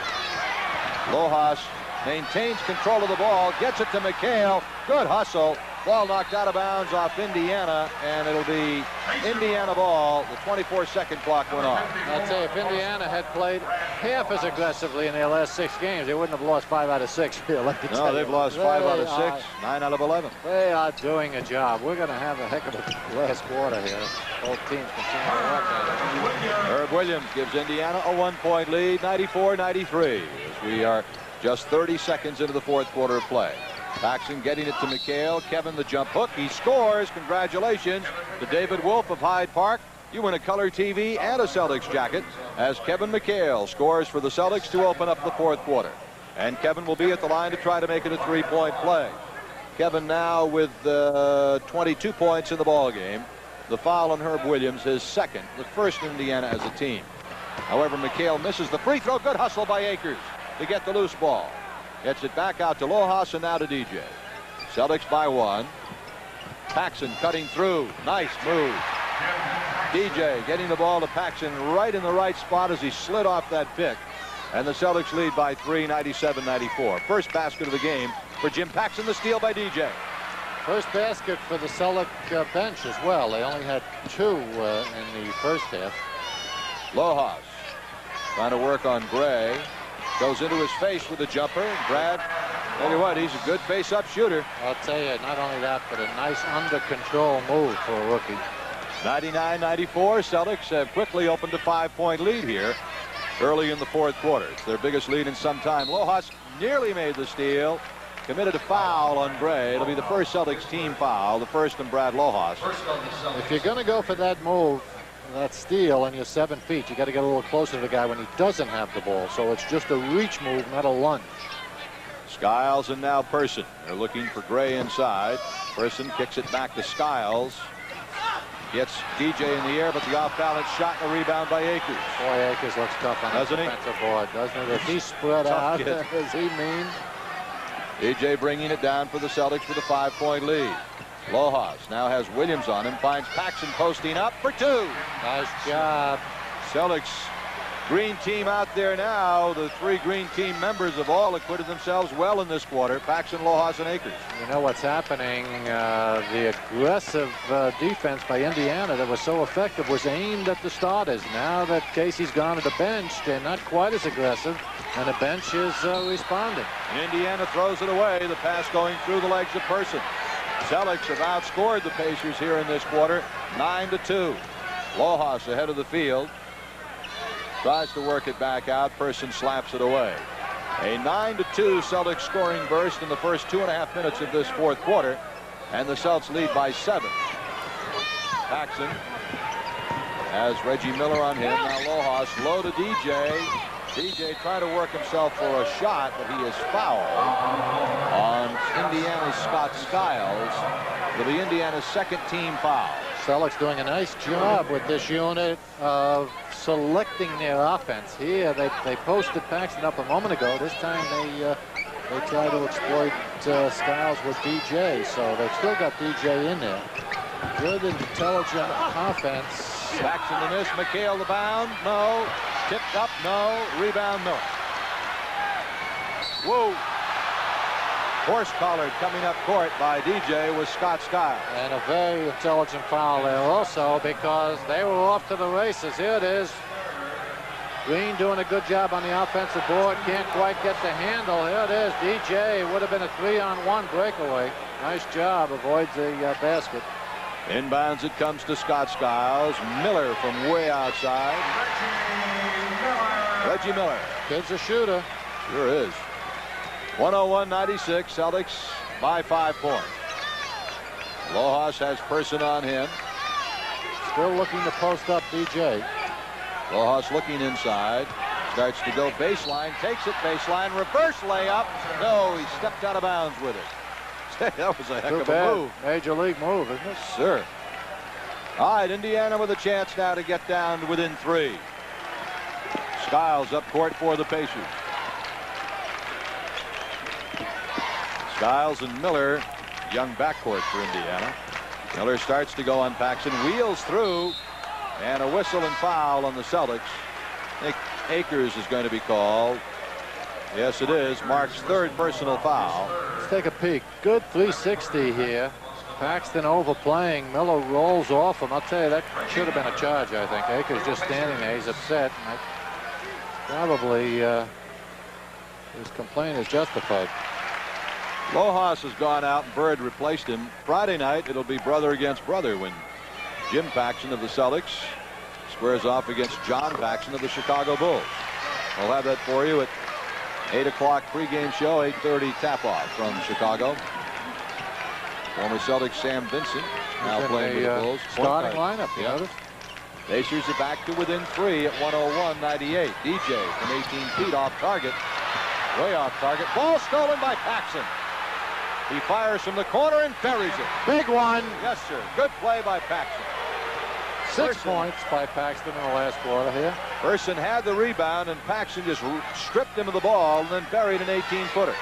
Lohas maintains control of the ball. Gets it to McHale. Good hustle. Ball knocked out of bounds off Indiana, and it'll be Indiana ball. The 24-second clock went off. I'd say if Indiana had played half as aggressively in their last 6 games, they wouldn't have lost 5 out of 6. No, they've lost 5 out of 6, 9 out of 11. They are doing a job. We're going to have a heck of a last quarter here. Both teams continue to work at it. Herb Williams gives Indiana a 1-point lead, 94-93, as we are just 30 seconds into the fourth quarter of play. Paxson getting it to McHale. Kevin the jump hook. He scores. Congratulations to David Wolf of Hyde Park. You win a color TV and a Celtics jacket as Kevin McHale scores for the Celtics to open up the fourth quarter. And Kevin will be at the line to try to make it a 3-point play. Kevin now with 22 points in the ball game. The foul on Herb Williams, his second, the first in Indiana as a team. However, McHale misses the free throw. Good hustle by Akers to get the loose ball. Gets it back out to Lohas and now to DJ. Celtics by 1. Paxson cutting through. Nice move. DJ getting the ball to Paxson right in the right spot as he slid off that pick. And the Celtics lead by 3, 97-94. First basket of the game for Jim Paxson. The steal by DJ. First basket for the Celtic bench as well. They only had 2 in the first half. Lojas trying to work on Gray. Goes into his face with a jumper. And Brad, tell you what, he's a good face-up shooter. I'll tell you, not only that, but a nice under-control move for a rookie. 99-94. Celtics have quickly opened a 5-point lead here early in the fourth quarter. It's their biggest lead in some time. Lojas nearly made the steal. Committed a foul on Gray. It'll be the first Celtics team foul, the first on Brad Lojas. If you're going to go for that move, that steal, and you're 7 feet, you got to get a little closer to the guy when he doesn't have the ball. So it's just a reach move, not a lunge. Skiles and now Person. They're looking for Gray inside. Person kicks it back to Skiles. Gets DJ in the air, but the off-balance shot and a rebound by Akers. Boy, Akers looks tough on the defensive board, doesn't he? If he spread out, is he mean? DJ bringing it down for the Celtics with a 5-point lead. Lojas now has Williams on him. Finds Paxson posting up for 2. Nice job. Celtics green team out there now. The 3 green team members have all acquitted themselves well in this quarter. Paxson, Lojas, and Akers. You know what's happening? The aggressive defense by Indiana that was so effective was aimed at the starters. Now that Casey's gone to the bench, they're not quite as aggressive, and the bench is responding. And Indiana throws it away. The pass going through the legs of Person. Celtics have outscored the Pacers here in this quarter, 9-2. Lojas ahead of the field. Tries to work it back out. Person slaps it away. A 9-2 Celtics scoring burst in the first 2.5 minutes of this fourth quarter. And the Celtics lead by 7. Paxson has Reggie Miller on him. Now Lojas low to DJ. DJ trying to work himself for a shot, but he is fouled on Indiana's Scott Skiles. It'll be Indiana's second team foul. Celtics doing a nice job with this unit of selecting their offense. Here they posted Paxson up a moment ago. This time they try to exploit Skiles with DJ, so they've still got DJ in there. Good intelligent offense. Paxson to miss. McHale the bound. No. Tipped up. No. Rebound. No. Whoa. Horse collared coming up court by DJ with Scott Skiles. And a very intelligent foul there also, because they were off to the races. Here it is. Green doing a good job on the offensive board. Can't quite get the handle. Here it is. DJ would have been a 3-on-1 breakaway. Nice job. Avoids the basket. Inbounds it comes to Scott Skiles. Miller from way outside. Reggie Miller. Kid's a shooter. Sure is. 101-96. Celtics by 5 points. Lojas has Person on him. Still looking to post up DJ. Lojas looking inside. Starts to go baseline. Takes it baseline. Reverse layup. No, he stepped out of bounds with it. That was a heck of a move. Major league move, isn't it? Sir. All right, Indiana with a chance now to get down to within 3. Skiles up court for the Pacers. Skiles and Miller, young backcourt for Indiana. Miller starts to go on Paxson, wheels through, and a whistle and foul on the Celtics. I think Akers is going to be called. Yes, it is. Mark's 3rd personal foul. Let's take a peek. Good 360 here. Paxton overplaying. Miller rolls off him. I'll tell you, that should have been a charge, I think. Akers just standing there. He's upset. Probably his complaint is justified. Lojas has gone out and Bird replaced him. Friday night, it'll be brother against brother when Jim Paxson of the Celtics squares off against John Paxson of the Chicago Bulls. We'll have that for you at 8 o'clock pregame show, 8:30 tap-off from Chicago. Former Celtics Sam Vincent now playing with the Bulls. Starting lineup, you notice? Pacers are back to within 3 at 101-98. DJ from 18 feet off target. Way off target. Ball stolen by Paxson. He fires from the corner and buries it. Big one. Yes, sir. Good play by Paxson. 6 points by Paxton in the last quarter here. Person had the rebound, and Paxson just stripped him of the ball and then buried an 18-footer.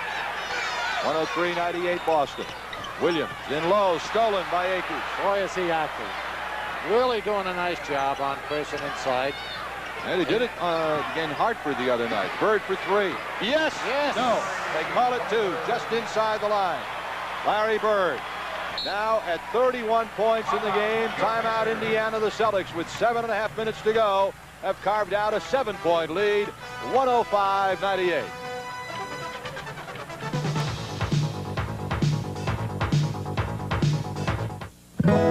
103-98 Boston. Williams in low, stolen by Akers. Boy, is he active. Really doing a nice job on Person inside. And he did it against Hartford the other night. Bird for 3. Yes. Yes. No. They call it 2. Just inside the line. Larry Bird Now at 31 points in the game. Timeout Indiana. The Celtics with 7.5 minutes to go have carved out a 7-point lead. 105-98.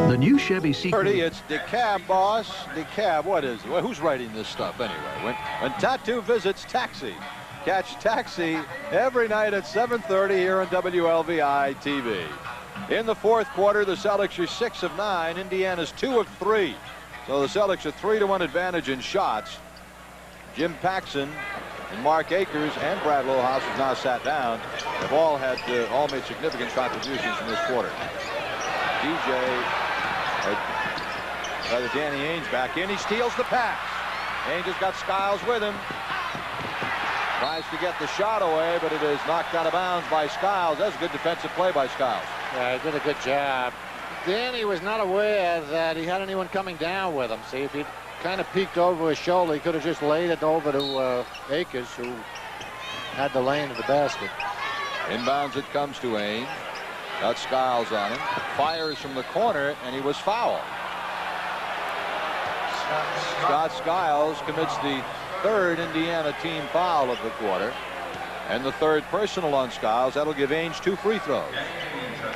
The new Chevy C. 30, it's DeKalb, boss. DeKalb, what is it? Well, who's writing this stuff anyway? When Tattoo visits Taxi. Catch Taxi every night at 7:30 here on WLVI TV. In the fourth quarter, the Celtics are 6 of 9. Indiana's 2 of 3. So the Celtics are 3-1 advantage in shots. Jim Paxson and Mark Akers and Brad Lohaus, who's now sat down, have all made significant contributions in this quarter. Danny Ainge back in. He steals the pass. Ainge has got Skiles with him. Tries to get the shot away, but it is knocked out of bounds by Skiles. That's a good defensive play by Skiles. Yeah, he did a good job. Danny was not aware that he had anyone coming down with him. See, if he kind of peeked over his shoulder, he could have just laid it over to Akers, who had the lane of the basket. Inbounds it comes to Ainge. Got Skiles on him. Fires from the corner, and he was fouled. Scott Skiles commits the third Indiana team foul of the quarter, and the third personal on Skiles. That'll give Ainge 2 free throws.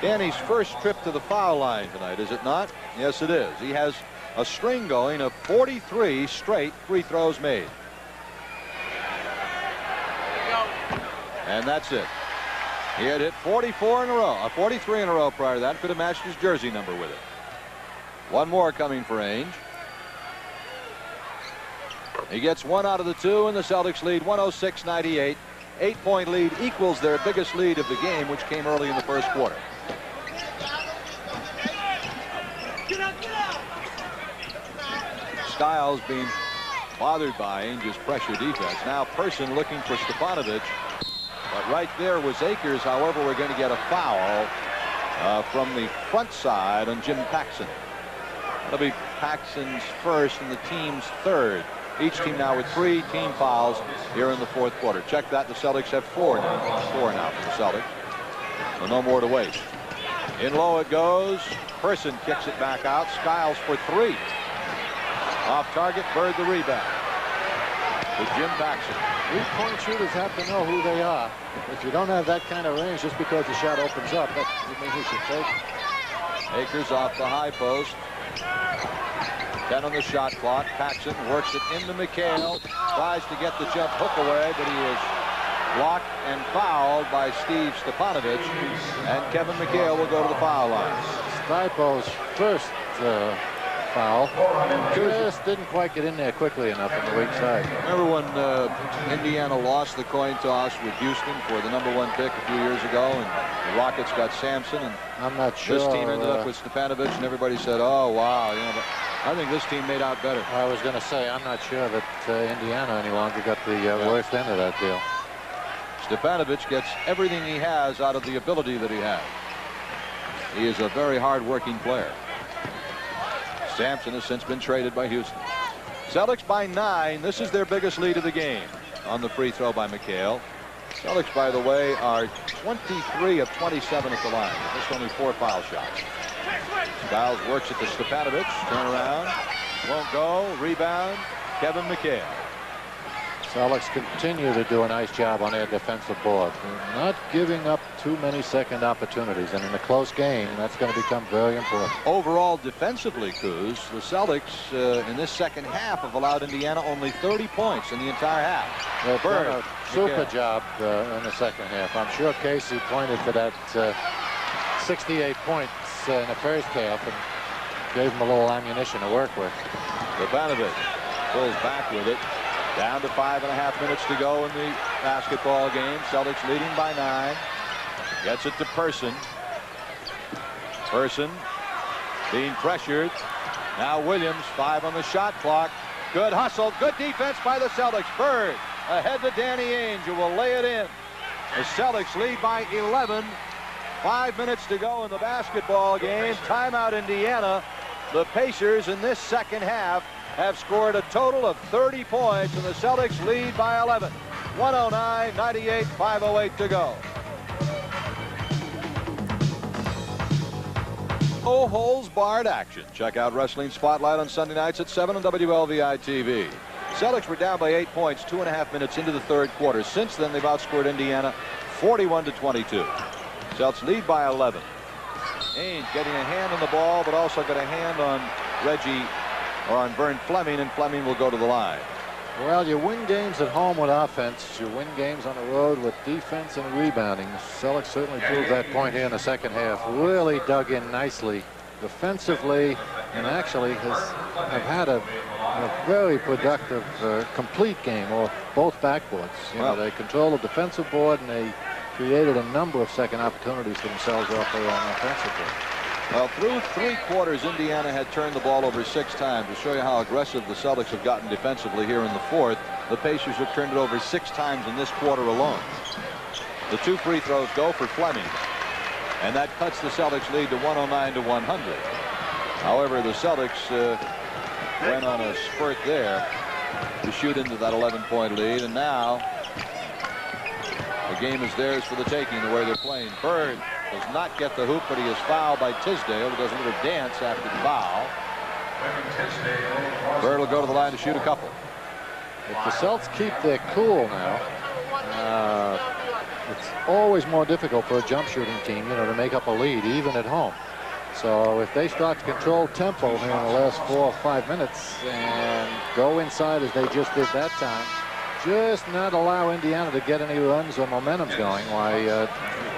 Danny's first trip to the foul line tonight, is it not? Yes, it is. He has a string going of 43 straight free throws made. And that's it. He had hit 44 in a row, 43 in a row prior to that. Could have matched his jersey number with it. One more coming for Ainge. He gets 1 out of the 2, and the Celtics lead 106-98. 8-point lead equals their biggest lead of the game, which came early in the first quarter. Skiles being bothered by Ainge's pressure defense. Now Person looking for Stefanovic. But right there was Akers. However, we're going to get a foul from the front side on Jim Paxson. That'll be Paxson's first and the team's third. Each team now with 3 team fouls here in the fourth quarter. Check that. The Celtics have 4 now. 4 now for the Celtics. So no more to waste. In low it goes. Person kicks it back out. Skiles for 3. Off target. Bird the rebound. With Jim Paxson. 3-point shooters have to know who they are. If you don't have that kind of range, just because the shot opens up, that means you should take it. Akers off the high post. 10 on the shot clock. Paxson works it into McHale. Tries to get the jump hook away, but he is blocked and fouled by Steve Stefanovic. And Kevin McHale will go to the foul line. Stipo's first foul. Just didn't quite get in there quickly enough on the weak side. Remember when Indiana lost the coin toss with Houston for the #1 pick a few years ago, and the Rockets got Sampson, and I'm not sure this team ended up with Stefanovic, and everybody said, "Oh wow," you know. But I think this team made out better. I was going to say, I'm not sure that Indiana any longer got the worst end of that deal. Stefanovic gets everything he has out of the ability that he has. He is a very hard-working player. Sampson has since been traded by Houston. Celtics by 9. This is their biggest lead of the game on the free throw by McHale. Celtics, by the way, are 23 of 27 at the line. Just only 4 foul shots. Skiles works it to Stefanovic. Turn around. Won't go. Rebound. Kevin McHale. Celtics continue to do a nice job on their defensive board. They're not giving up too many second opportunities, and in a close game, that's going to become very important. Overall, defensively, Kuz, the Celtics in this second half have allowed Indiana only 30 points in the entire half. They've done a super job in the second half. I'm sure Casey pointed to that 68 points in the first half and gave him a little ammunition to work with. Stefanovic pulls back with it. Down to 5.5 minutes to go in the basketball game. Celtics leading by 9. Gets it to Person. Person being pressured. Now Williams, 5 on the shot clock. Good hustle. Good defense by the Celtics. Bird ahead to Danny Ainge, who will lay it in. The Celtics lead by 11. 5 minutes to go in the basketball game. Timeout Indiana. The Pacers in this second half have scored a total of 30 points, and the Celtics lead by 11. 109-98, 5:08 to go. No holds barred action. Check out Wrestling Spotlight on Sunday nights at 7 on WLVI TV. Celtics were down by 8 points 2.5 minutes into the third quarter. Since then, they've outscored Indiana 41-22. Celtics lead by 11. Ainge getting a hand on the ball, but also got a hand on on Vern Fleming, and Fleming will go to the line. Well, you win games at home with offense. You win games on the road with defense and rebounding. The Celtics certainly proved that point here in the second half. Really dug in nicely defensively, and actually have had a very productive complete game, or both backboards. They control the defensive board, and they created a number of second opportunities for themselves off their own offensive board. Well, through 3 quarters, Indiana had turned the ball over 6 times. To show you how aggressive the Celtics have gotten defensively here in the fourth, the Pacers have turned it over 6 times in this quarter alone. The 2 free throws go for Fleming, and that cuts the Celtics lead to 109-100. However, the Celtics went on a spurt there to shoot into that 11-point lead, and now the game is theirs for the taking the way they're playing. Bird does not get the hoop, but he is fouled by Tisdale, who does a little dance after the foul. Bird will go to the line to shoot a couple. If the Celtics keep their cool now, it's always more difficult for a jump shooting team, to make up a lead, even at home. So if they start to control tempo here in the last 4 or 5 minutes and go inside as they just did that time, just not allow Indiana to get any runs or momentums going, why it'd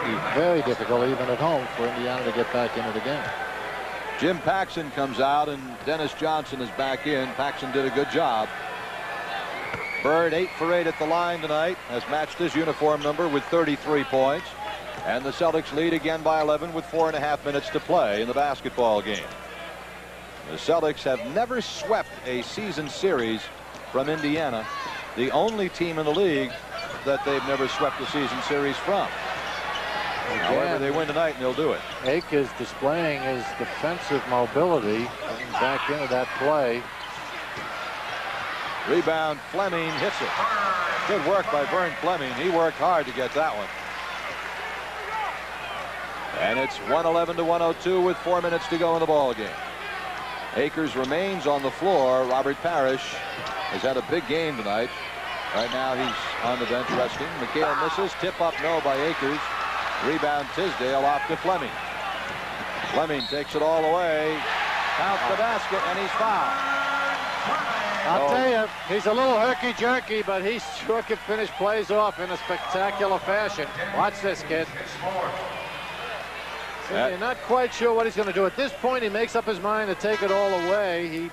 be very difficult even at home for Indiana to get back into the game. Jim Paxson comes out, and Dennis Johnson is back in. Paxson did a good job. Bird 8 for 8 at the line tonight, has matched his uniform number with 33 points. And the Celtics lead again by 11 with 4.5 minutes to play in the basketball game. The Celtics have never swept a season series from Indiana, the only team in the league that they've never swept a season series from. However, they win tonight, and they'll do it. Ake is displaying his defensive mobility, getting back into that play. Rebound, Fleming hits it. Good work by Vern Fleming. He worked hard to get that one. And it's 111-102 with 4 minutes to go in the ball game. Akers remains on the floor. Robert Parrish has had a big game tonight. Right now he's on the bench resting. McHale misses. Tip up no by Akers. Rebound Tisdale off to Fleming. Fleming takes it all away. Counts the basket, and he's fouled. I'll tell you, he's a little herky-jerky, but he sure can finish plays off in a spectacular fashion. Watch this, kid. You're not quite sure what he's going to do. At this point, he makes up his mind to take it all away. He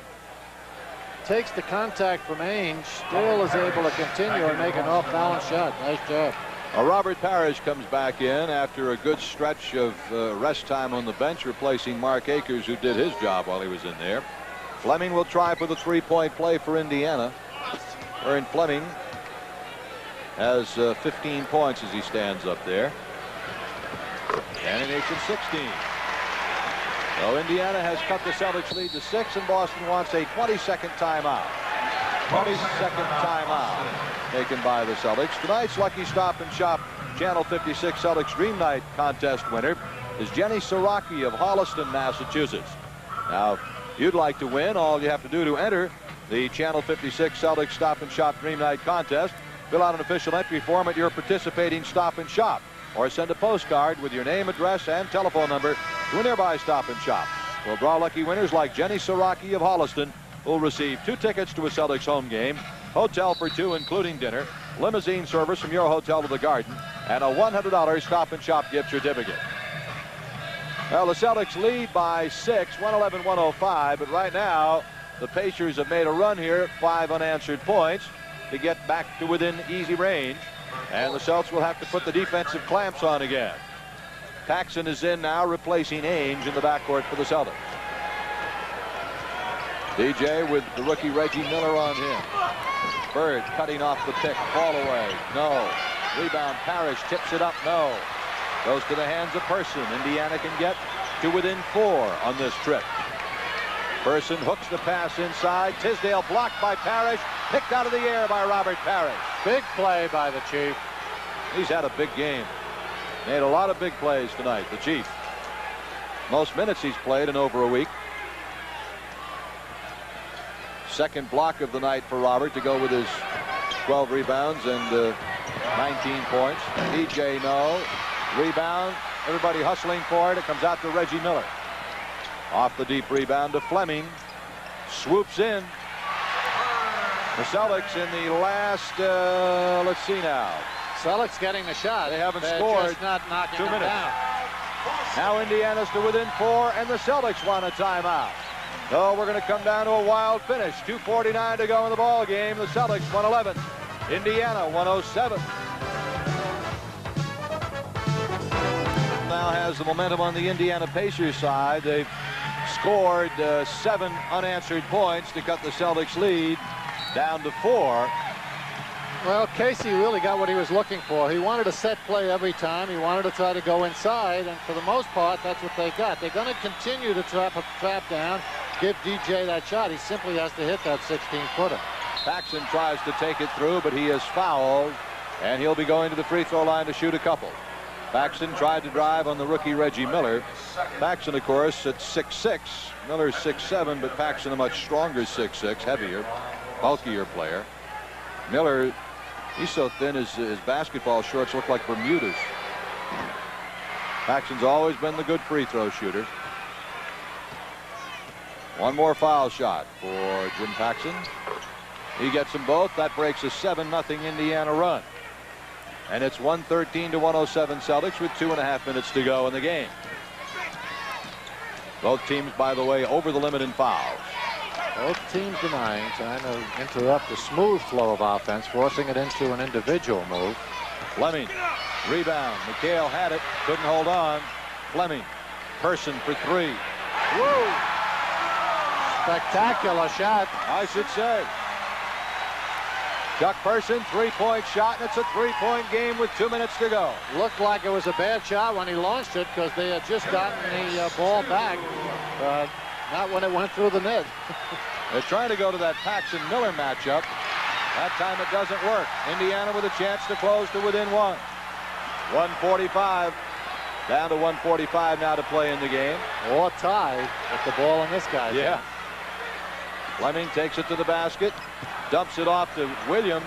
takes the contact from Ainge, still is able to continue and make an off-balance shot. Nice job. Robert Parrish comes back in after a good stretch of rest time on the bench, replacing Mark Akers, who did his job while he was in there. Fleming will try for the 3-point play for Indiana. Vern Fleming has 15 points as he stands up there. And he makes it 16. So Indiana has cut the Celtics lead to 6, and Boston wants a 20-second timeout. 20-second timeout taken by the Celtics. Tonight's Lucky Stop and Shop Channel 56 Celtics Dream Night contest winner is Jenny Siraki of Holliston, Massachusetts. Now, if you'd like to win, all you have to do to enter the Channel 56 Celtics Stop and Shop Dream Night contest, fill out an official entry form at your participating Stop and Shop, or send a postcard with your name, address, and telephone number to a nearby Stop and Shop. We'll draw lucky winners like Jenny Siraki of Holliston, who'll receive 2 tickets to a Celtics home game, hotel for 2 including dinner, limousine service from your hotel to the Garden, and a $100 Stop and Shop gift certificate. Well, the Celtics lead by 6, 111-105, but right now the Pacers have made a run here at 5 unanswered points to get back to within easy range. And the Celtics will have to put the defensive clamps on again. Paxson is in now, replacing Ainge in the backcourt for the Celtics. DJ with the rookie Reggie Miller on him. Bird cutting off the pick. Fall away. No. Rebound. Parrish tips it up. No. Goes to the hands of Person. Indiana can get to within 4 on this trip. Person hooks the pass inside. Tisdale blocked by Parrish. Picked out of the air by Robert Parrish. Big play by the Chief. He's had a big game. Made a lot of big plays tonight, the Chief. Most minutes he's played in over a week. Second block of the night for Robert to go with his 12 rebounds and 19 points. DJ no. Rebound. Everybody hustling for it. It comes out to Reggie Miller. Off the deep rebound to Fleming. Swoops in. The Celtics in the last, let's see now. Celtics getting the shot. They haven't They're scored. just not knocking 2 them minutes. down. Now Indiana's to within 4, and the Celtics want a timeout. So we're going to come down to a wild finish. 2:49 to go in the ball game. The Celtics 111. Indiana 107. Now has the momentum on the Indiana Pacers side. They've scored 7 unanswered points to cut the Celtics lead down to 4. Well, Casey really got what he was looking for. He wanted a set play every time. He wanted to try to go inside, and for the most part, that's what they got. They're going to continue to trap down, give DJ that shot. He simply has to hit that 16-footer. Paxson tries to take it through, but he is fouled, and he'll be going to the free throw line to shoot a couple. Paxson tried to drive on the rookie Reggie Miller. Paxson, of course, at 6'6". Miller's 6'7", but Paxson a much stronger 6'6", heavier, bulkier player. Miller, he's so thin his basketball shorts look like Bermudas. Paxson's always been the good free throw shooter. One more foul shot for Jim Paxson. He gets them both. That breaks a 7-0 Indiana run. And it's 113 to 107 Celtics with 2.5 minutes to go in the game. Both teams, by the way, over the limit in fouls. Both teams denying, trying to interrupt the smooth flow of offense, forcing it into an individual move. Fleming, rebound. McHale had it, couldn't hold on. Fleming, Person for 3. Woo! Spectacular shot. I should say. Chuck Person, 3-point shot, and it's a 3-point game with 2 minutes to go. Looked like it was a bad shot when he launched it because they had just gotten the ball back, but not when it went through the net. They're trying to go to that Paxson-Miller matchup. That time it doesn't work. Indiana with a chance to close to within 1. 145. Down to 145 now to play in the game. Or tie with the ball in this guy's hand. Fleming takes it to the basket. Dumps it off to Williams.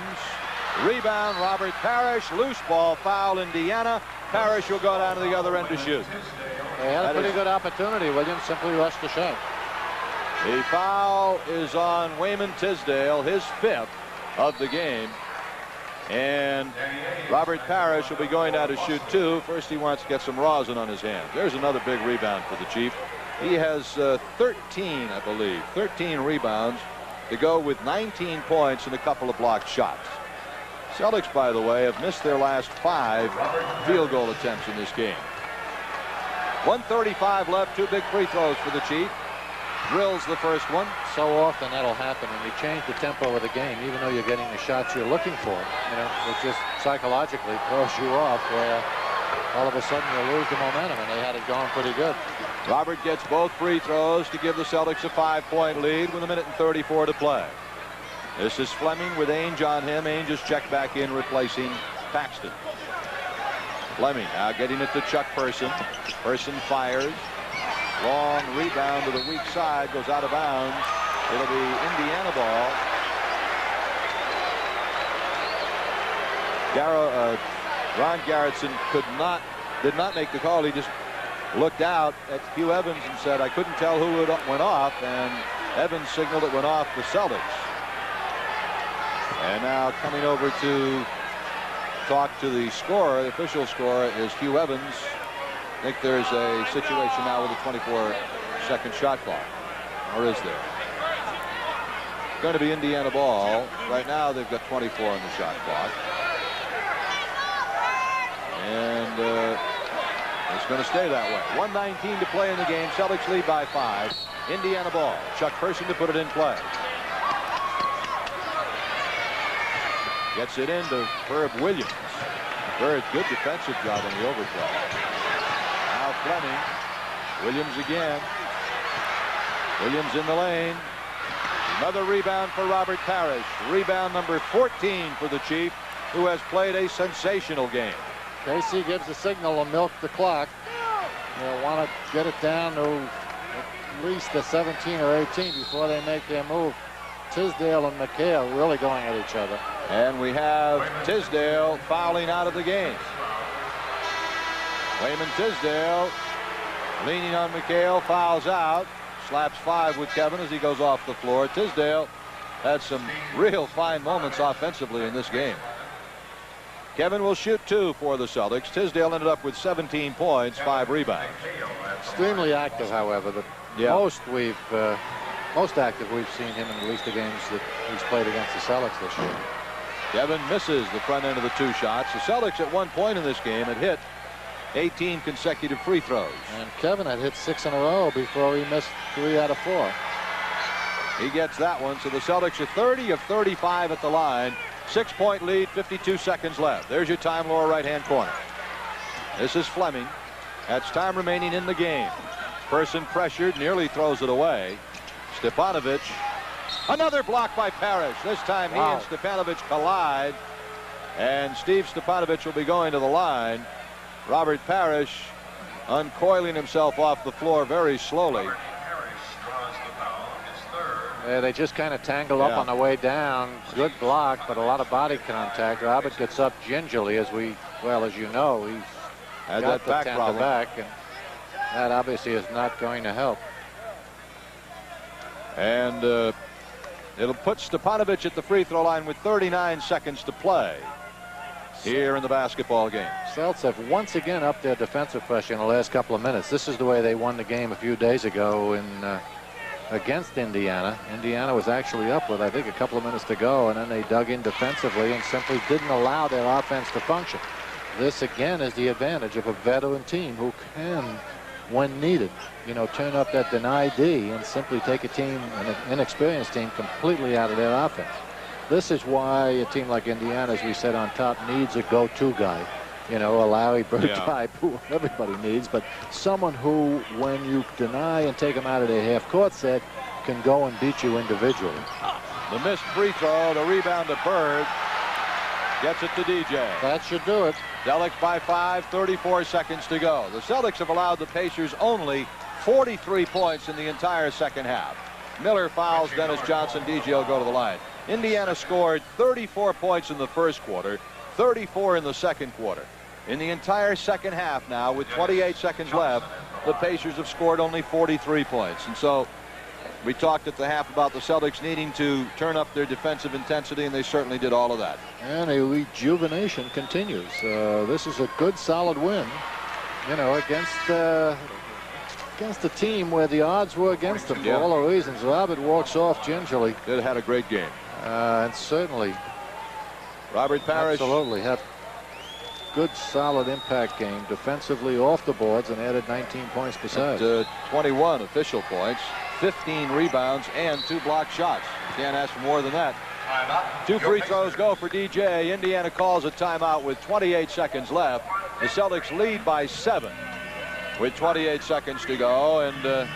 Rebound, Robert Parrish. Loose ball, foul, Indiana. Parrish will go down to the other end to shoot. They had a pretty good opportunity. Williams simply rushed the shot. The foul is on Wayman Tisdale, his 5th of the game. And Robert Parrish will be going down to shoot 2. First, he wants to get some rosin on his hands. There's another big rebound for the Chief. He has 13, I believe, 13 rebounds to go with 19 points and a couple of blocked shots. Celtics, by the way, have missed their last 5 field goal attempts in this game. 1:35 left, 2 big free throws for the Chief. Drills the first one. So often that'll happen when you change the tempo of the game, even though you're getting the shots you're looking for. You know, it just psychologically throws you off where all of a sudden you lose the momentum, and they had it going pretty good. Robert gets both free throws to give the Celtics a 5-point lead with 1:34 to play. This is Fleming with Ainge on him. Ainge is checked back in, replacing Paxton. Fleming now getting it to Chuck Person. Person fires. Long rebound to the weak side, goes out of bounds. It'll be Indiana ball. Ron Garrettson did not make the call. He just looked out at Hugh Evans and said, I couldn't tell who it went off, and Evans signaled it went off the Celtics. And now coming over to talk to the scorer, the official scorer is Hugh Evans. I think there's a situation now with a 24-second shot clock. Or is there? Going to be Indiana ball. Right now they've got 24 on the shot clock. And it's going to stay that way. 1:19 to play in the game. Celtics lead by 5. Indiana ball. Chuck Person to put it in play. Gets it into Herb Williams. Very good defensive job on the overthrow. Now Fleming. Williams again. Williams in the lane. Another rebound for Robert Parrish. Rebound number 14 for the Chief, who has played a sensational game. Casey gives the signal to milk the clock. They'll want to get it down to at least the 17 or 18 before they make their move. Tisdale and McHale really going at each other. And we have Tisdale fouling out of the game. Wayman Tisdale leaning on McHale, fouls out, slaps 5 with Kevin as he goes off the floor. Tisdale had some real fine moments offensively in this game. Kevin will shoot 2 for the Celtics. Tisdale ended up with 17 points, 5 rebounds. Extremely active, however. The most active we've seen him in at least the games that he's played against the Celtics this year. Kevin misses the front end of the 2 shots. The Celtics at one point in this game had hit 18 consecutive free throws. And Kevin had hit 6 in a row before he missed 3 out of 4. He gets that one, so the Celtics are 30 of 35 at the line. 6-point lead, 52 seconds left. There's your time, lower right-hand corner. This is Fleming. That's time remaining in the game. Person pressured, nearly throws it away. Stepanovic. Another block by Parrish. This time he and Stepanovic collide. And Steve Stepanovic will be going to the line. Robert Parrish uncoiling himself off the floor very slowly. They just kind of tangle up on the way down. Good block, but a lot of body contact. Robert gets up gingerly, as you know, he's had got that back problem. Back, and that obviously is not going to help. And it'll put Stepanovic at the free throw line with 39 seconds to play here in the basketball game. Celtics have once again upped their defensive pressure in the last couple of minutes. This is the way they won the game a few days ago against Indiana. Indiana was actually up with, I think, a couple of minutes to go, and then they dug in defensively and simply didn't allow their offense to function. This again is the advantage of a veteran team who can, when needed, turn up that deny D and simply take a team, an inexperienced team, completely out of their offense. This is why a team like Indiana, as we said on top, needs a go-to guy. A Larry Bird type who everybody needs, but someone who, when you deny and take them out of their half-court set, can go and beat you individually. The missed free throw, the rebound to Bird. Gets it to DJ. That should do it. Celtics by 5, 34 seconds to go. The Celtics have allowed the Pacers only 43 points in the entire second half. Miller fouls Dennis Johnson. DJ will go to the line. Indiana scored 34 points in the first quarter, 34 in the second quarter. In the entire second half now, with 28 seconds left, the Pacers have scored only 43 points. And so we talked at the half about the Celtics needing to turn up their defensive intensity, and they certainly did all of that. And a rejuvenation continues. This is a good, solid win, against a team where the odds were against them for all the reasons. Robert walks off gingerly. Did had a great game. And certainly Robert Parrish absolutely had good, solid impact game defensively off the boards and added 19 points besides. 21 official points, 15 rebounds, and 2 blocked shots. Can't ask for more than that. 2 free throws go for DJ. Indiana calls a timeout with 28 seconds left. The Celtics lead by 7 with 28 seconds to go, and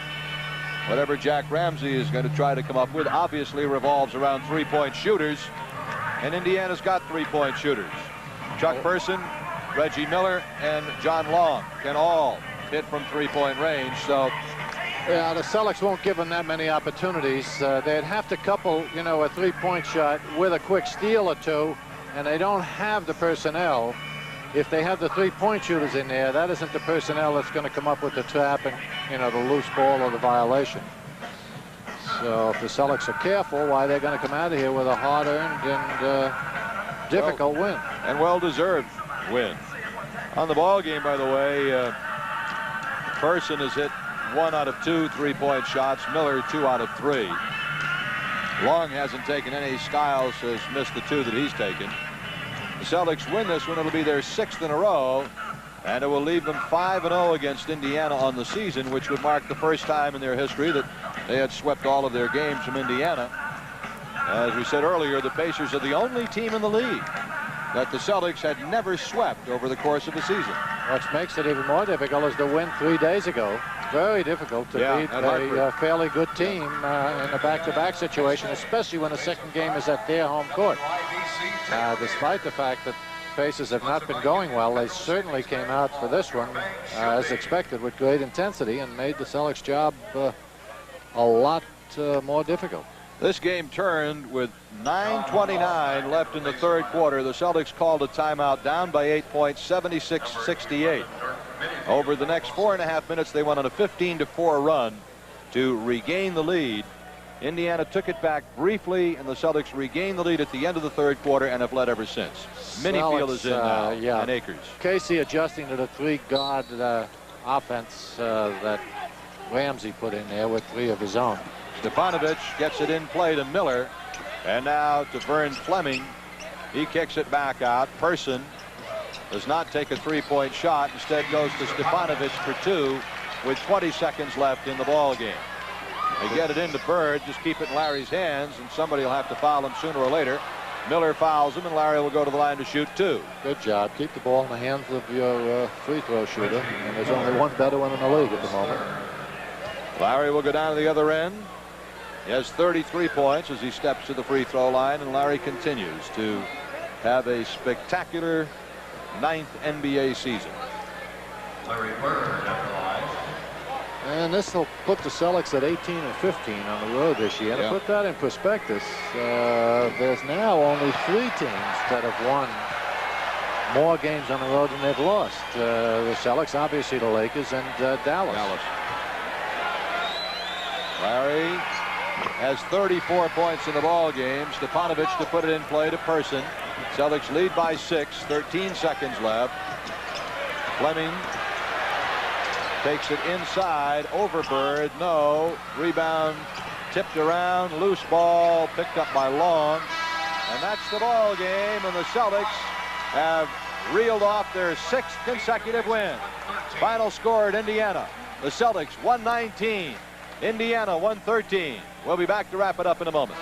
whatever Jack Ramsey is going to try to come up with obviously revolves around 3-point shooters, and Indiana's got 3-point shooters. Chuck Person, Reggie Miller, and John Long can all hit from 3-point range. So yeah, the Celtics won't give them that many opportunities. They'd have to couple, a 3-point shot with a quick steal or 2, and they don't have the personnel. If they have the 3-point shooters in there, that isn't the personnel that's going to come up with the trap and, the loose ball or the violation. So if the Celtics are careful, why they're going to come out of here with a hard-earned and difficult win. And well-deserved win. On the ball game, by the way, Person has hit 1 out of 2 3-point shots. Miller 2 out of 3. Long hasn't taken any. Skiles has missed the 2 that he's taken. The Celtics win this one. It'll be their 6th in a row, and it will leave them 5-0 against Indiana on the season, which would mark the first time in their history that they had swept all of their games from Indiana. As we said earlier, the Pacers are the only team in the league that the Celtics had never swept over the course of the season. What makes it even more difficult is the win 3 days ago. Very difficult to beat a fairly good team in a back-to-back situation, especially when the second game is at their home court. Despite the fact that Pacers have not been going well. They certainly came out for this one, as expected, with great intensity and made the Celtics' job a lot more difficult. This game turned with 9:29 left in the third quarter. The Celtics called a timeout, down by 8 points, 76-68. Over the next 4.5 minutes, they went on a 15-4 run to regain the lead. Indiana took it back briefly, and the Celtics regained the lead at the end of the third quarter and have led ever since. Minifield is in now, and Akers. Casey adjusting to the three-guard offense that Ramsey put in there with three of his own. Stefanovic gets it in play to Miller, and now to Vern Fleming. He kicks it back out. Person does not take a three-point shot. Instead goes to Stefanovic for two with 20 seconds left in the ball game. They get it into Bird, just keep it in Larry's hands, and somebody will have to foul him sooner or later. Miller fouls him, and Larry will go to the line to shoot two. Good job. Keep the ball in the hands of your free throw shooter, and there's only one better one in the league at the moment. Larry will go down to the other end. He has 33 points as he steps to the free throw line, and Larry continues to have a spectacular 9th NBA season. Larry Bird at the line. And this will put the Celtics at 18 and 15 on the road this year. And to put that in perspective, there's now only 3 teams that have won more games on the road than they've lost. The Celtics, obviously the Lakers, and Dallas. Larry Has 34 points in the ball game. Stefanovic to put it in play to Person. Celtics lead by 6. 13 seconds left. Fleming takes it inside. Over Bird. No. Rebound tipped around. Loose ball picked up by Long. And that's the ball game. And the Celtics have reeled off their 6th consecutive win. Final score at Indiana. The Celtics 119. Indiana 113. We'll be back to wrap it up in a moment.